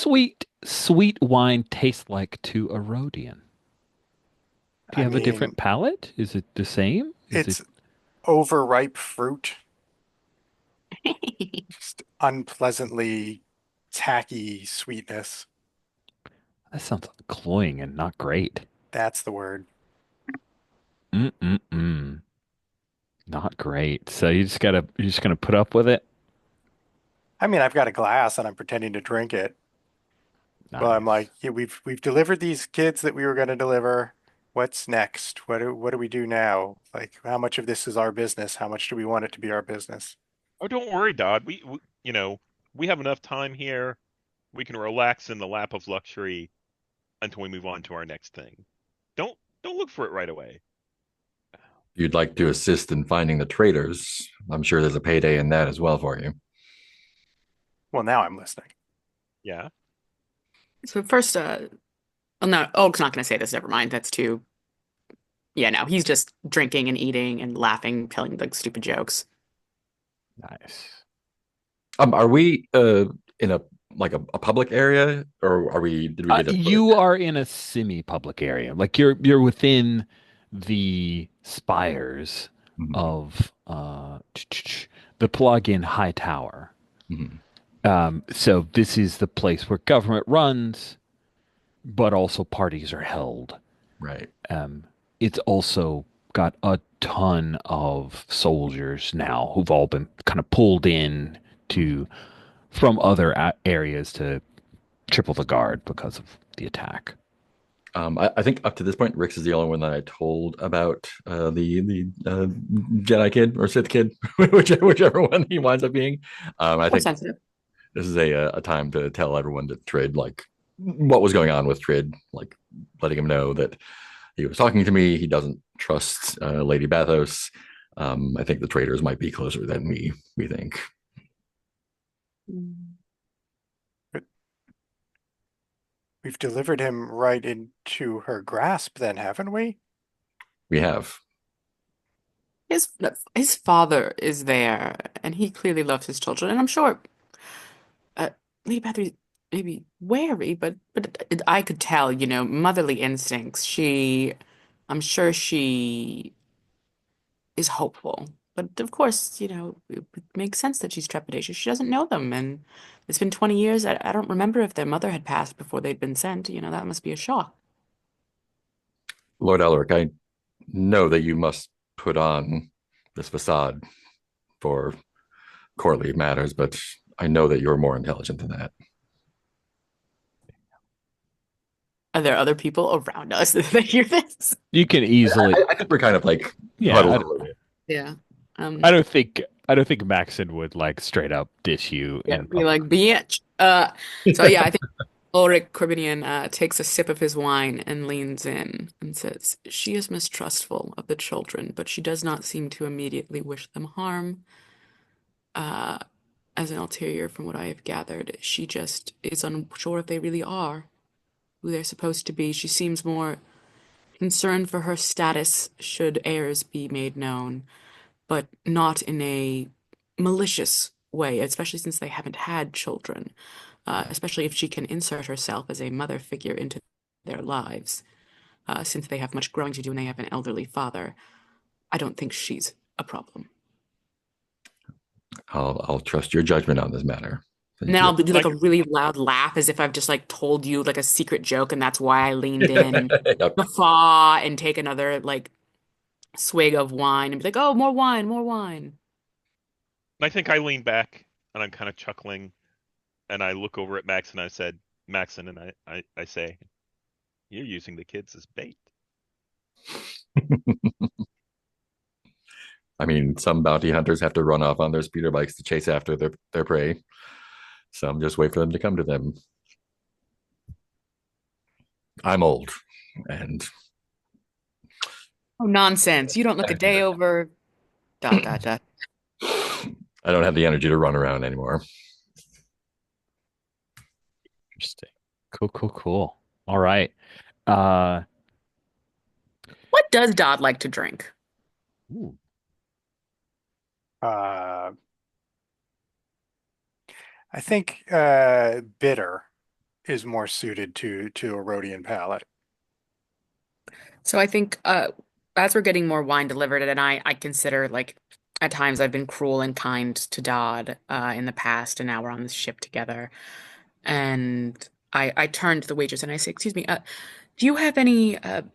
sweet wine taste like to a Rhodian? Do you I have a different mean, palate? Is it the same? Is it? it's overripe fruit, just unpleasantly tacky sweetness. That sounds cloying and not great. That's the word. Mm-mm-mm. Not great. So you're just gonna put up with it? I mean, I've got a glass and I'm pretending to drink it. Well, I'm Nice. like, yeah, we've delivered these kids that we were going to deliver. What's next? What do we do now? Like, how much of this is our business? How much do we want it to be our business? Oh, don't worry, Dodd. We have enough time here. We can relax in the lap of luxury until we move on to our next thing. Don't look for it right away. You'd like to assist in finding the traitors. I'm sure there's a payday in that as well for you. Well, now I'm listening. Yeah. So first, well, no, Oak's not going to say this. Never mind. That's too. Yeah, no, he's just drinking and eating and laughing, telling like stupid jokes. Nice. Are we in a a public area, or are we? Did we get a? You are in a semi-public area. Like you're within the spires Mhm, of the plug-in high tower. mhm. So this is the place where government runs, but also parties are held. Right. Um, it's also got a ton of soldiers now who've all been kind of pulled in to from other areas to triple the guard because of the attack. I think up to this point, Rix is the only one that I told about the Jedi kid or Sith kid, whichever one he winds up being. I More think sensitive. this is a time to tell everyone that Trid like what was going on with Trid, like letting him know that he was talking to me. He doesn't trust Lady Bathos. I think the traders might be closer than we think. Mm. But we've delivered him right into her grasp, then, haven't we? We have. His father is there, and he clearly loves his children, and I'm sure uh, Lady Bathory may be wary, but I could tell, motherly instincts. I'm sure she is hopeful. But of course, it would make sense that she's trepidatious. She doesn't know them, and it's been 20 years. I don't remember if their mother had passed before they'd been sent. That must be a shock. Lord Elric, I know that you must put on this facade for courtly matters, but I know that you're more intelligent than that. Are there other people around us that hear this? You can easily, I think we're kind of like yeah. huddled a little bit. Yeah. I don't think I don't think Maxon would like straight up dish you Yeah, in be public. like, bitch. So yeah, I think Ulrich Corbinian takes a sip of his wine and leans in and says, "She is mistrustful of the children, but she does not seem to immediately wish them harm. Uh, as an ulterior, from what I have gathered, she just is unsure if they really are who they're supposed to be. She seems more concerned for her status should heirs be made known, but not in a malicious way, especially since they haven't had children, especially if she can insert herself as a mother figure into their lives, since they have much growing to do and they have an elderly father. I don't think she's a problem." I'll trust your judgment on this matter. And Thank then you. I'll do like Like a really loud laugh as if I've just like told you like a secret joke and that's why I leaned in and Yep. guffaw and take another like swig of wine and be like, "Oh, more wine, more wine." I think I lean back and I'm kind of chuckling, and I look over at Max and I said, Maxon, and I say, "You're using the kids as bait." I mean, some bounty hunters have to run off on their speeder bikes to chase after their prey. Some just wait for them to come to them. I'm old, and Oh, nonsense. You don't look a I day over dot dot dot. don't have the energy to run around anymore. Interesting. Cool, cool, cool. All right. Uh, What does Dodd like to drink? ooh, Uh, I think bitter is more suited to a Rhodian palate. So I think as we're getting more wine delivered, and I consider like at times I've been cruel and kind to Dodd in the past, and now we're on this ship together. And I turn to the waitress and I say, "Excuse me, do you have any of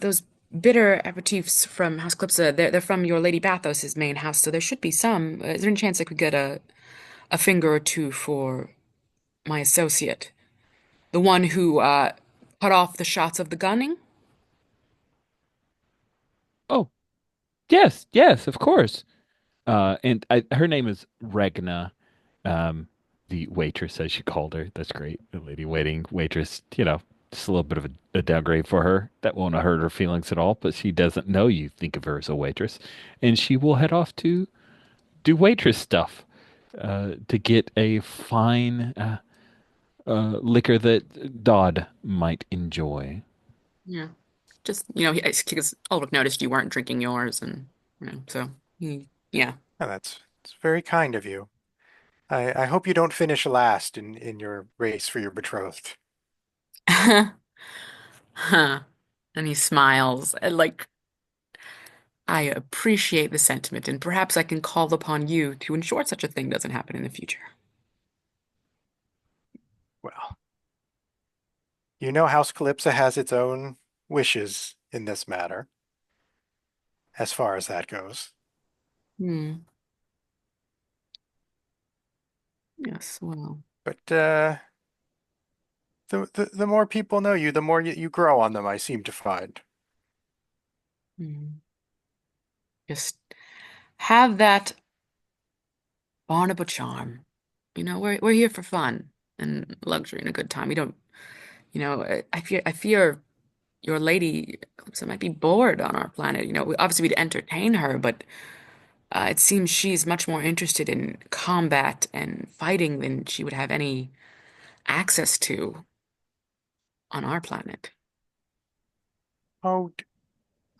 those bitter aperitifs from House Calypso? They're from your Lady Bathos's main house, so there should be some. Is there any chance I could get a finger or two for my associate, the one who cut off the shots of the gunning?" oh, yes, yes, of course. Her name is Regna. Um, the waitress, as she called her. That's great. The lady waiting waitress. Just a little bit of a downgrade for her. That won't hurt her feelings at all. But she doesn't know you think of her as a waitress, and she will head off to do waitress stuff to get a fine liquor that Dodd might enjoy. Yeah. Just, because Ulrich noticed you weren't drinking yours, and, so, yeah. Oh, that's very kind of you. I hope you don't finish last in your race for your betrothed. Huh. And he smiles, and, like, I appreciate the sentiment, and perhaps I can call upon you to ensure such a thing doesn't happen in the future. Well, you know House Calypso has its own wishes in this matter, as far as that goes. Hmm. Yes, well, But the more people know you, the more you grow on them, I seem to find. hmm. Just have that Barnaba charm. We're here for fun and luxury and a good time. We don't, I fear your lady Calypso might be bored on our planet. Obviously we'd entertain her, but It seems she's much more interested in combat and fighting than she would have any access to on our planet. Oh,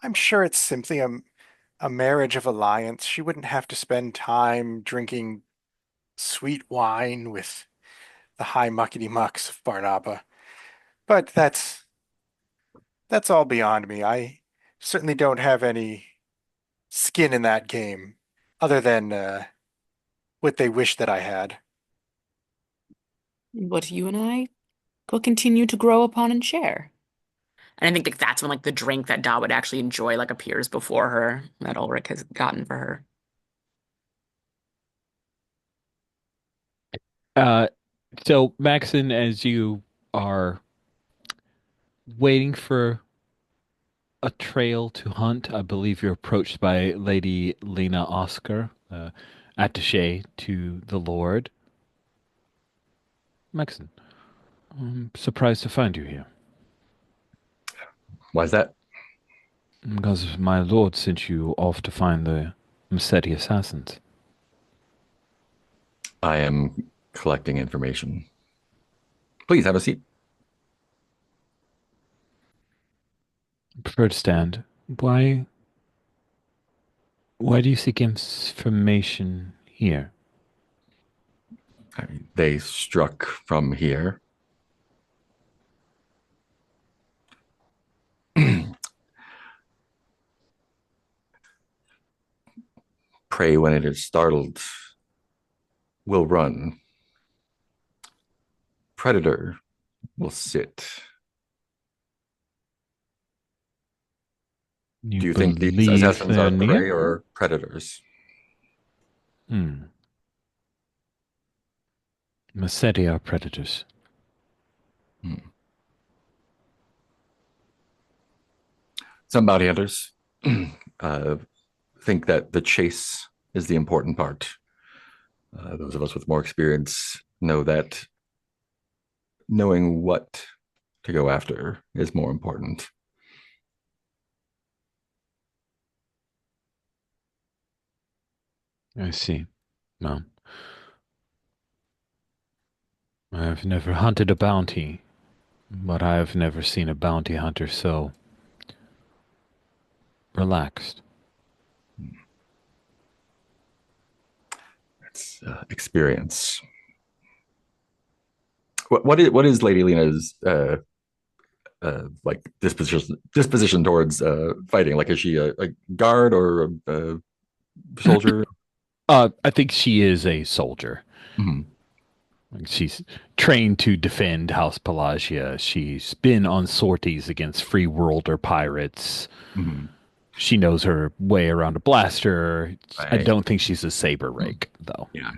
I'm sure it's simply a marriage of alliance. She wouldn't have to spend time drinking sweet wine with the high muckety mucks of Barnaba. But that's all beyond me. I certainly don't have any skin in that game, other than what they wish that I had. But you and I will continue to grow upon and share. And I think like that's when like the drink that Da would actually enjoy like appears before her that Ulrich has gotten for her. Uh, so Maxon, as you are waiting for a trail to hunt, I believe you're approached by Lady Lena Oscar, attaché to the Lord. Maxon, I'm surprised to find you here. Why is that? Because my lord sent you off to find the Massetti assassins. I am collecting information. Please have a seat. Prefer to stand. Why do you seek information here? I mean, they struck from here. Prey, when it is startled, will run. Predator will sit. You Do you think these believe assassins they're are near? prey or predators? Hmm. Massetti are predators. Hmm. Some bounty hunters uh, think that the chase is the important part. Those of us with more experience know that knowing what to go after is more important. I see. Well, I've never hunted a bounty, but I've never seen a bounty hunter so relaxed. It's experience. What is Lady Lena's like disposition towards fighting? Like, is she a guard or a soldier? I think she is a soldier. Mhm. Like, she's trained to defend House Pelagia. She's been on sorties against free worlder pirates. Mhm. She knows her way around a blaster. I Right. don't think she's a saber rake, though. Yeah.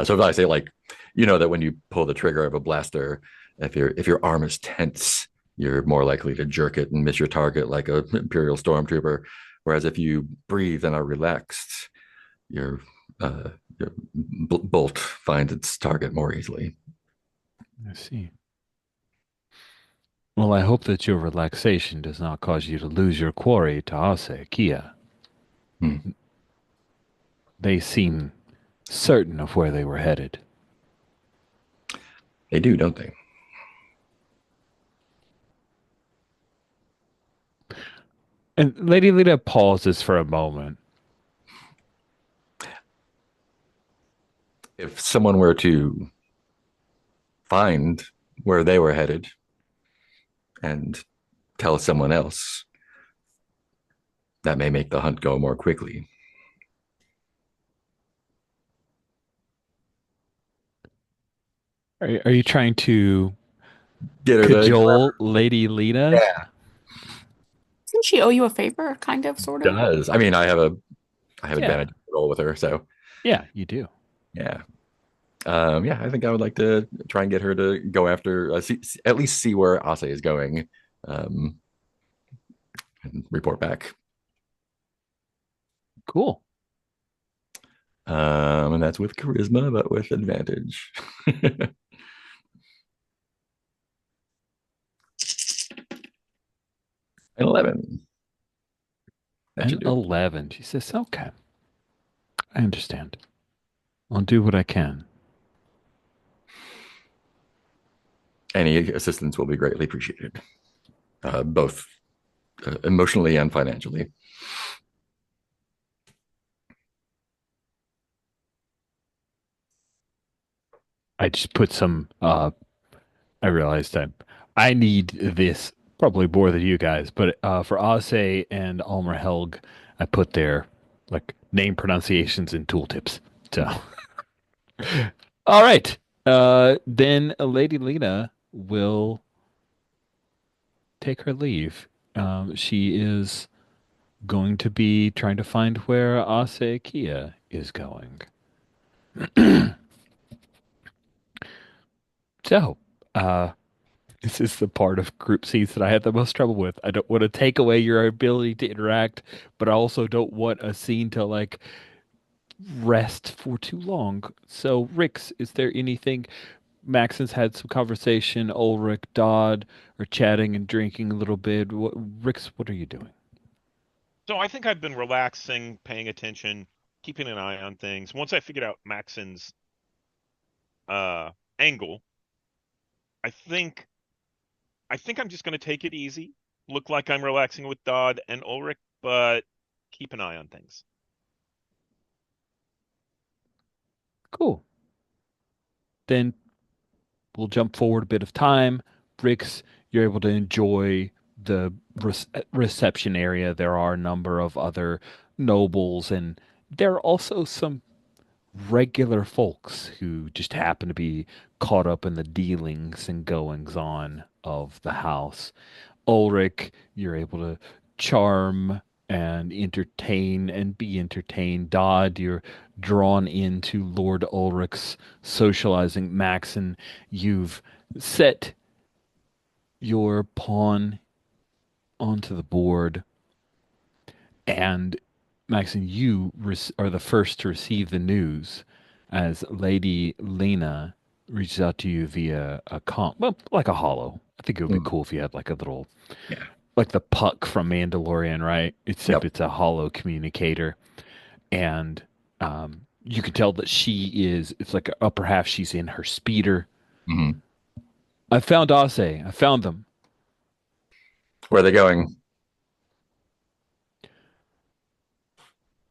So if I say, like, you know that when you pull the trigger of a blaster, if your arm is tense, you're more likely to jerk it and miss your target like a Imperial stormtrooper. Whereas if you breathe and are relaxed, your your bolt finds its target more easily. I see. Well, I hope that your relaxation does not cause you to lose your quarry to Ase Kia. Hmm. They seem certain of where they were headed. They do, don't they? And Lady Lita pauses for a moment. If someone were to find where they were headed and tell someone else, that may make the hunt go more quickly. Are you trying to Get her to cajole Lady Lita? yeah. Doesn't she owe you a favor, kind of, sort of? Does I mean I have Yeah. advantage roll with her, so Yeah, you do. yeah. Yeah, I think I would like to try and get her to go after, at least see where Ase is going, um, and report back. Cool. And that's with charisma, but with advantage. 11. That And should do it. 11. She says, okay. I understand. I'll do what I can. Any assistance will be greatly appreciated, both emotionally and financially. I just put some I realized I need this probably more than you guys, but for Ase and Almer Helg, I put their like name pronunciations and tooltips. So, all right. Then Lady Lena will take her leave. She is going to be trying to find where Ase Kia is going. So, uh, this is the part of group C's that I had the most trouble with. I don't want to take away your ability to interact, but I also don't want a scene to like rest for too long. So, Rix, is there anything? Maxon's had some conversation. Ulrich, Dodd are chatting and drinking a little bit. Rix, what are you doing? So I think I've been relaxing, paying attention, keeping an eye on things. Once I figured out Maxon's uh angle, I think I think I'm just going to take it easy, look like I'm relaxing with Dodd and Ulrich, but keep an eye on things. Cool. Then we'll jump forward a bit of time. Rix, you're able to enjoy the reception area. There are a number of other nobles, and there are also some regular folks who just happen to be caught up in the dealings and goings on of the house. Ulrich, you're able to charm and entertain and be entertained. Dodd, you're drawn into Lord Ulrich's socializing. Maxon, you've set your pawn onto the board, and Maxon, you are the first to receive the news as Lady Lena reaches out to you via a well, like a hollow. I think it would be Mm, cool if you had like a little yeah. like the puck from Mandalorian, right? Except Yep. it's a hollow communicator, and you can tell that she is. It's like her upper half. She's in her speeder. Hmm. I found Ase. I found them. Where are they going?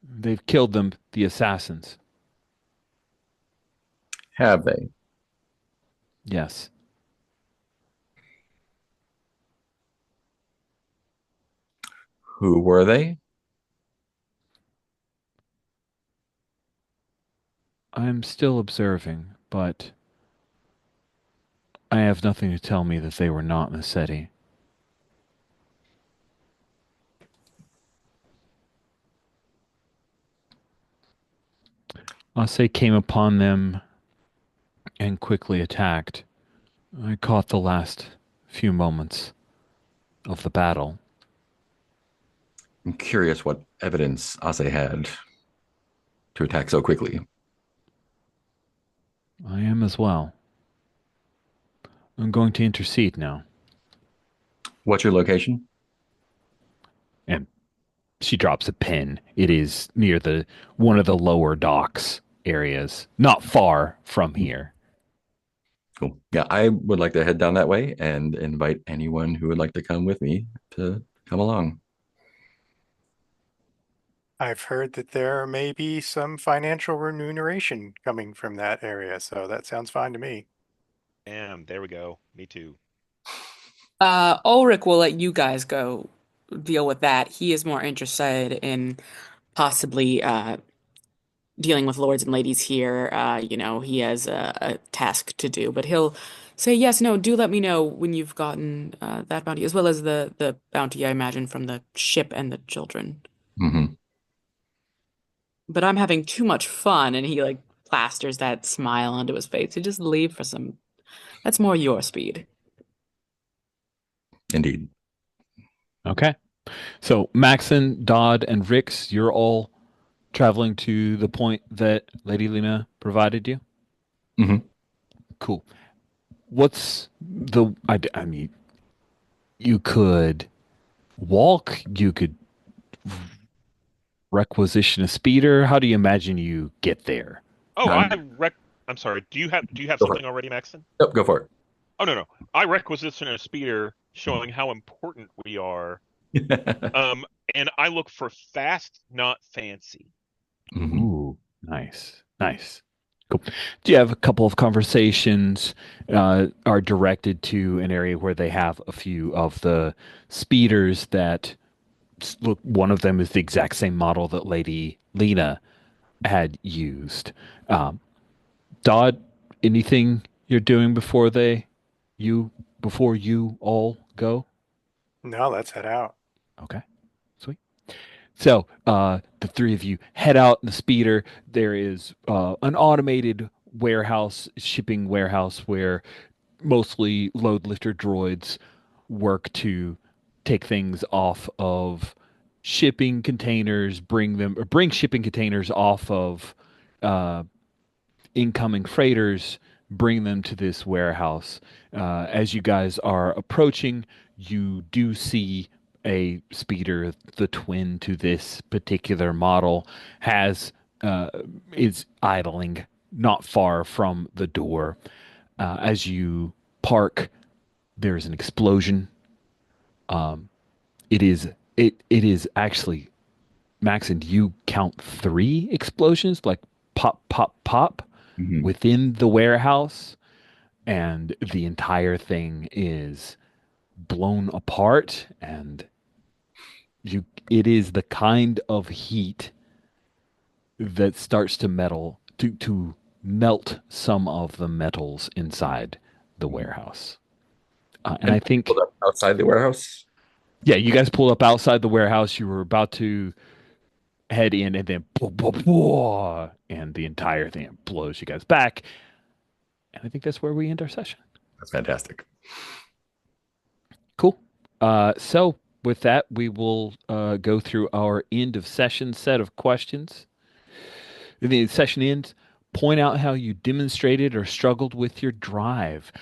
They've killed them. The assassins. Have they? Yes, Who were they? I'm still observing, but I have nothing to tell me that they were not in the city. Ase came upon them and quickly attacked. I caught the last few moments of the battle. I'm curious what evidence Ase had to attack so quickly. I am as well. I'm going to intercede now. What's your location? And she drops a pin. It is near the one of the lower docks areas, not far from here. Cool. Yeah, I would like to head down that way and invite anyone who would like to come with me to come along. I've heard that there may be some financial remuneration coming from that area, so that sounds fine to me. And there we go. Me too. Ulrich will let you guys go deal with that. He is more interested in possibly dealing with lords and ladies here. He has a task to do, but he'll say, yes, no, do let me know when you've gotten that bounty, as well as the bounty, I imagine, from the ship and the children. Hmm. But I'm having too much fun, and he like plasters that smile onto his face. You just leave for some. That's more your speed. Indeed. Okay. So Maxon, Dodd, and Rix, you're all traveling to the point that Lady Lena provided you. Hmm. Cool. What's I mean, you could walk, you could Requisition a speeder. How do you imagine you get there? Oh, Um, I'm sorry. Do you have go for it. something already, Maxon? Nope, go for Oh no, no. I requisition a speeder showing how important we are. it. Um, and I look for fast, not fancy. Mhm. Ooh, nice, nice. Cool. Do you have a couple of conversations are directed to an area where they have a few of the speeders that look, one of them is the exact same model that Lady Lena had used. Um, Dodd, anything you're doing you, before you all go? No, let's head out. Okay, sweet. So, the three of you head out in the speeder. There is an automated warehouse, shipping warehouse, where mostly load lifter droids work to take things off of shipping containers, bring shipping containers off of uh, incoming freighters, bring them to this warehouse. As you guys are approaching, you do see a speeder, the twin to this particular model, has uh, is idling not far from the door. As you park, there's an explosion. It is actually, Max, and you count three explosions, like pop, pop, pop, Mhm. within the warehouse, and the entire thing is blown apart. And it is the kind of heat that starts to melt some of the metals inside the warehouse. And I And pulled think, up outside the warehouse. yeah, you guys pulled up outside the warehouse. You were about to head in, and then boom, boom, boom, and the entire thing blows you guys back. And I think that's where we end our session. That's fantastic. Cool. So with that, we will go through our end of session set of questions. The session ends. Point out how you demonstrated or struggled with your drive.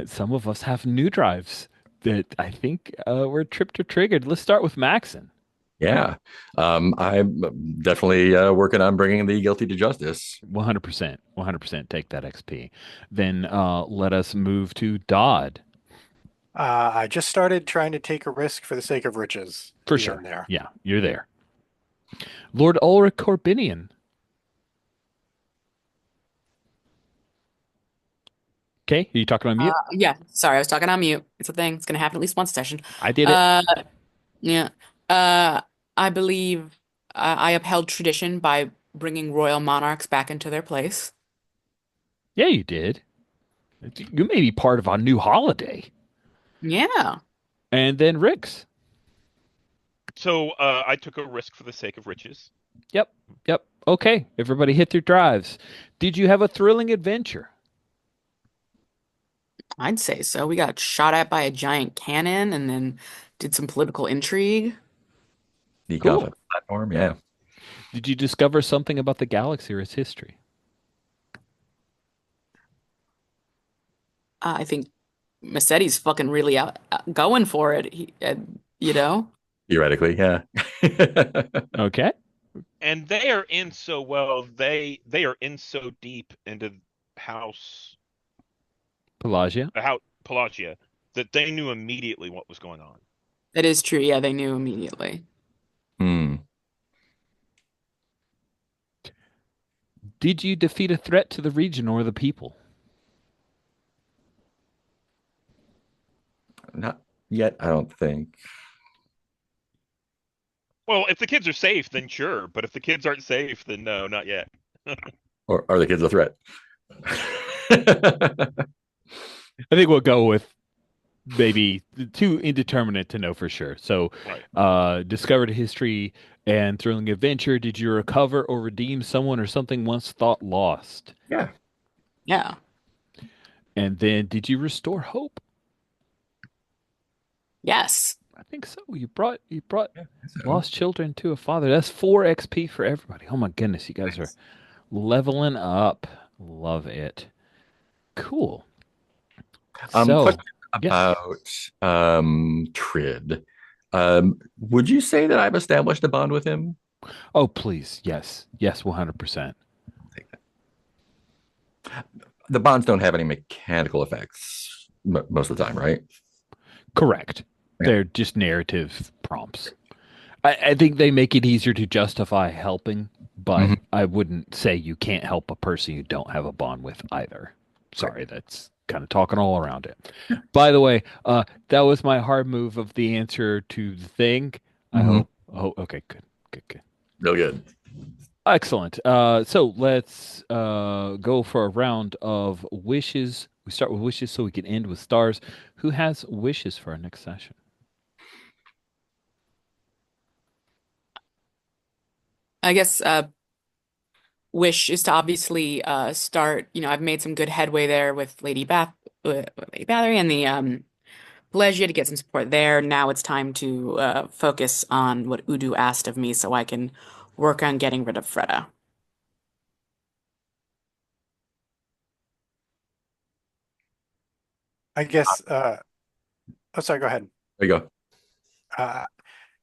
Some of us have new drives that I think were tripped or triggered. Let's start with Maxon. Yeah. I'm definitely working on bringing the guilty to justice. 100%. 100% take that XP. Then let us move to Dodd. I just started trying to take a risk for the sake of riches. For The sure. end there. Yeah, you're there. Lord Ulrich Corbinian. Okay, are you talking on mute? Yeah, sorry, I was talking on mute. It's a thing. It's gonna happen at least once a session. I did it. Uh, yeah. Uh, I believe I upheld tradition by bringing royal monarchs back into their place. Yeah, you did. You may be part of our new holiday. Yeah. And then Rick's. So I took a risk for the sake of riches. Yep, yep. Okay, everybody hit their drives. Did you have a thrilling adventure? I'd say so. We got shot at by a giant cannon and then did some political intrigue. Sneak off Cool. a platform. Yeah. Did you discover something about the galaxy or its history? I think Massetti's fucking really going for it. You know? Theoretically, yeah. Okay. And they are in so well. They are in so deep into house Pelagia. how Pelagia that they knew immediately what was going on. That is true. Yeah, they knew immediately. Hmm. Did you defeat a threat to the region or the people? Not yet, I don't think. Well, if the kids are safe, then sure. But if the kids aren't safe, then no, not yet. Or are the kids a threat? I think we'll go with maybe too indeterminate to know for sure. So, Right. discovered history and thrilling adventure. Did you recover or redeem someone or something once thought lost? Yeah. Yeah. And then, did you restore hope? Yes. I think so. You brought Yeah, so, lost children to a father. That's 4 XP for everybody. Oh my goodness, you guys are nice. leveling up. Love it. Cool. So, Question yes. about Trid. Would you say that I've established a bond with him? Oh, please. Yes. Yes, 100%. The bonds don't have any mechanical effects most of the time, right? Correct. Yeah. They're just narrative prompts. I think they make it easier to justify helping, but Mhm. I wouldn't say you can't help a person you don't have a bond with either. Great. Sorry, that's kind of talking all around it. By the way, that was my hard move of the answer to the thing. I Mhm. hope. Oh, okay, good, good, good. Real good. Excellent. So let's go for a round of wishes. We start with wishes so we can end with stars. Who has wishes for our next session? I guess wish is to obviously start. I've made some good headway there with Lady Bathory and the Pelagia to get some support there. Now it's time to focus on what Udu asked of me so I can work on getting rid of Freda. I guess. Oh, sorry. Go ahead. There you go. Uh,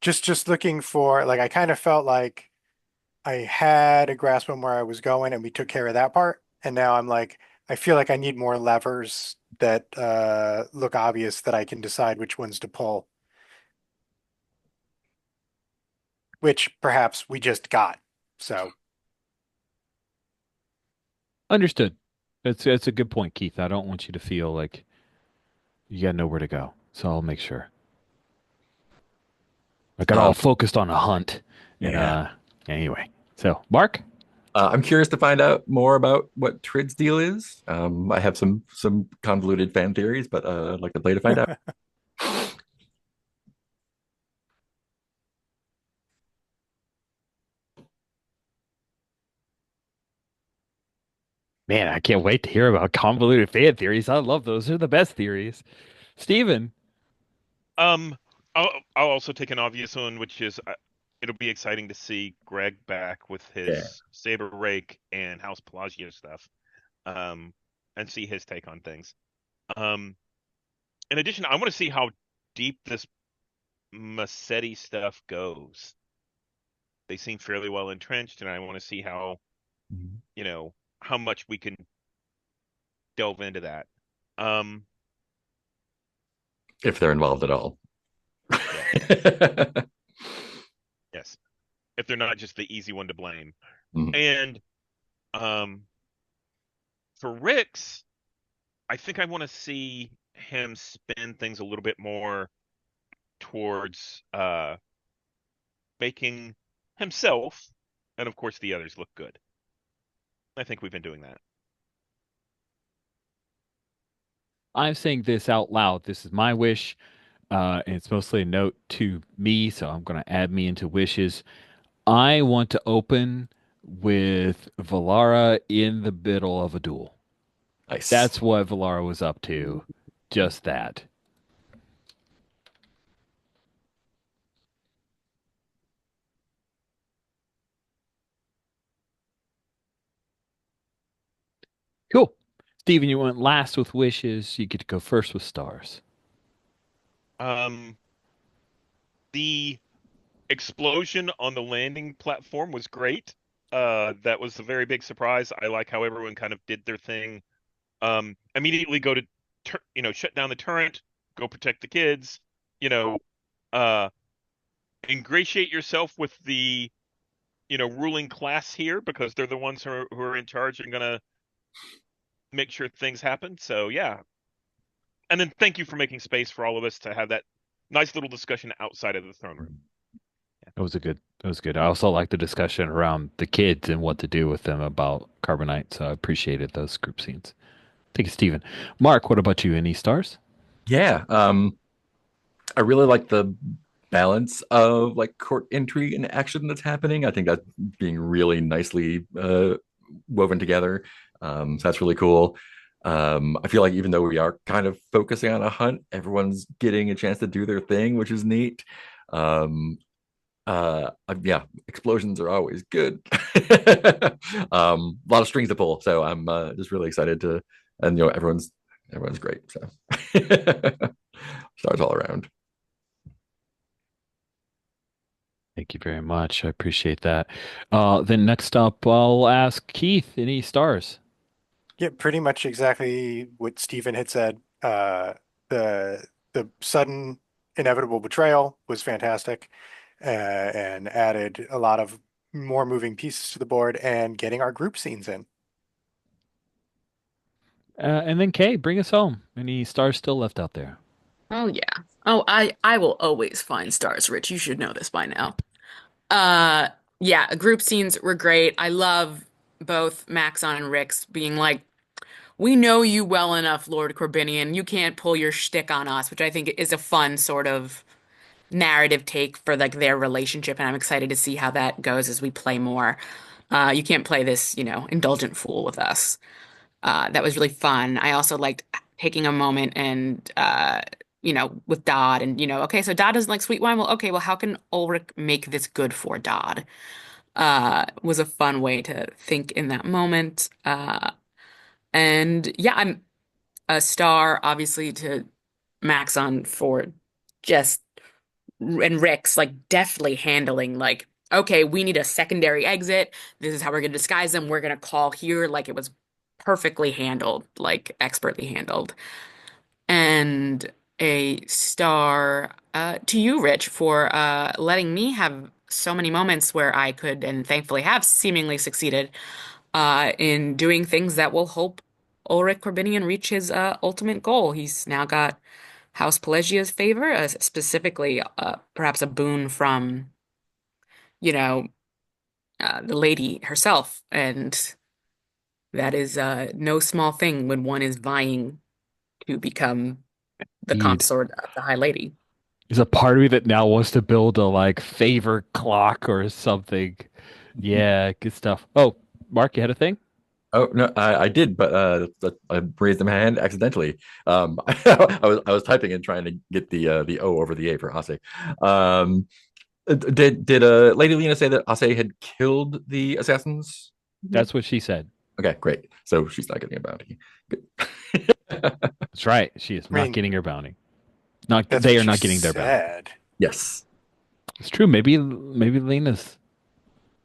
just looking for like I kind of felt like I had a grasp on where I was going, and we took care of that part. And now I'm like, I feel like I need more levers that look obvious that I can decide which ones to pull, which perhaps we just got. So Understood. That's a good point, Keith. I don't want you to feel like you got nowhere to go. So I'll make sure. I got all Um, focused on a hunt. And yeah. anyway. So, Mark? I'm curious to find out more about what Trid's deal is. I have some convoluted fan theories, but I'd like to play to find out. Man, I can't wait to hear about convoluted fan theories. I love those. They're the best theories. Steven. Um, I'll also take an obvious one, which is it'll be exciting to see Greg back with Yeah. his saber rake and House Pelagio stuff. Um, and see his take on things. Um, in addition, I want to see how deep this Massetti stuff goes. They seem fairly well entrenched, and I want to see how, you know, how much we can delve into that. Um, If they're involved at all. yeah, yes. If they're not just the easy one to blame. Mhm. And um, for Rick's, I think I want to see him spin things a little bit more towards making himself and of course the others look good. I think we've been doing that. I'm saying this out loud. This is my wish. And it's mostly a note to me, so I'm going to add me into wishes. I want to open with Valara in the middle of a duel. Nice. That's what Valara was up to. Just that. Cool. Steven, you went last with wishes. You get to go first with stars. Um, the explosion on the landing platform was great. That was a very big surprise. I like how everyone kind of did their thing. Immediately go to, shut down the turret, go protect the kids. You know, uh, ingratiate yourself with the, ruling class here because they're the ones who are in charge and gonna make sure things happen. So yeah, and then thank you for making space for all of us to have that nice little discussion outside of the throne room. That was good. I also like the discussion around the kids and what to do with them about carbonite. So I appreciated those group scenes. Thank you, Steven. Mark, what about you? Any stars? Yeah. I really like the balance of like court intrigue and action that's happening. I think that's being really nicely woven together. So that's really cool. I feel like even though we are kind of focusing on a hunt, everyone's getting a chance to do their thing, which is neat. Um, yeah, explosions are always good. A lot of strings to pull, so I'm just really excited to, and everyone's great. So stars all around. Thank you very much. I appreciate that. Then next up, I'll ask Keith, any stars? Yeah, pretty much exactly what Stephen had said. The the sudden inevitable betrayal was fantastic, and added a lot of more moving pieces to the board and getting our group scenes in. And then Kay, bring us home. Any stars still left out there? Oh yeah. Oh, I will always find stars, Rich. You should know this by now. Uh yeah, group scenes were great. I love both Maxon and Rix being like, we know you well enough, Lord Corbinian. You can't pull your shtick on us, which I think is a fun sort of narrative take for like their relationship, and I'm excited to see how that goes as we play more. You can't play this, indulgent fool with us. That was really fun. I also liked taking a moment and with Dodd and okay, so Dodd doesn't like sweet wine. Well, okay, well, how can Ulrich make this good for Dodd? Was a fun way to think in that moment. And yeah, I'm a star, obviously, to Maxon for just and Rick's like deftly handling like, okay, we need a secondary exit. This is how we're gonna disguise them. We're gonna call here like it was perfectly handled, like expertly handled. And a star to you, Rich, for letting me have so many moments where I could and thankfully have seemingly succeeded in doing things that will help Ulrich Corbinian reach his ultimate goal. He's now got House Pelagia's favor, specifically perhaps a boon from, you know, the lady herself. And that is no small thing when one is vying to become the Indeed. consort of the High Lady. There's a part of me that now wants to build a like favor clock or something. Yeah, good stuff. Oh, Mark, you had a thing? Oh no, I did, but I raised my hand accidentally. I was typing and trying to get the O over the A for Ase. Did Lady Lena say that Ase had killed the assassins? That's what she said. Okay, great. So she's not getting a bounty. Good. That's right. She is I not mean, getting her bounty. Not that's they what are she not getting their bounty. said. Yes, It's true. Maybe Lena's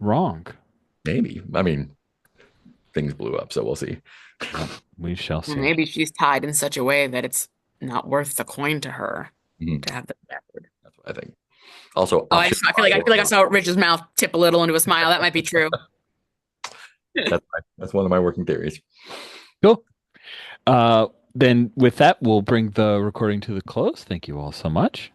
wrong. maybe. I mean, things blew up, so we'll see. We shall Well, see. maybe she's tied in such a way that it's not worth the coin to her Mhm. to have the record. That's what I think. Also, Oh, option I feel like I saw Rich's mouth tip a little into a smile. That might be true. that's one of my working theories. Cool. Then with that, we'll bring the recording to the close. Thank you all so much.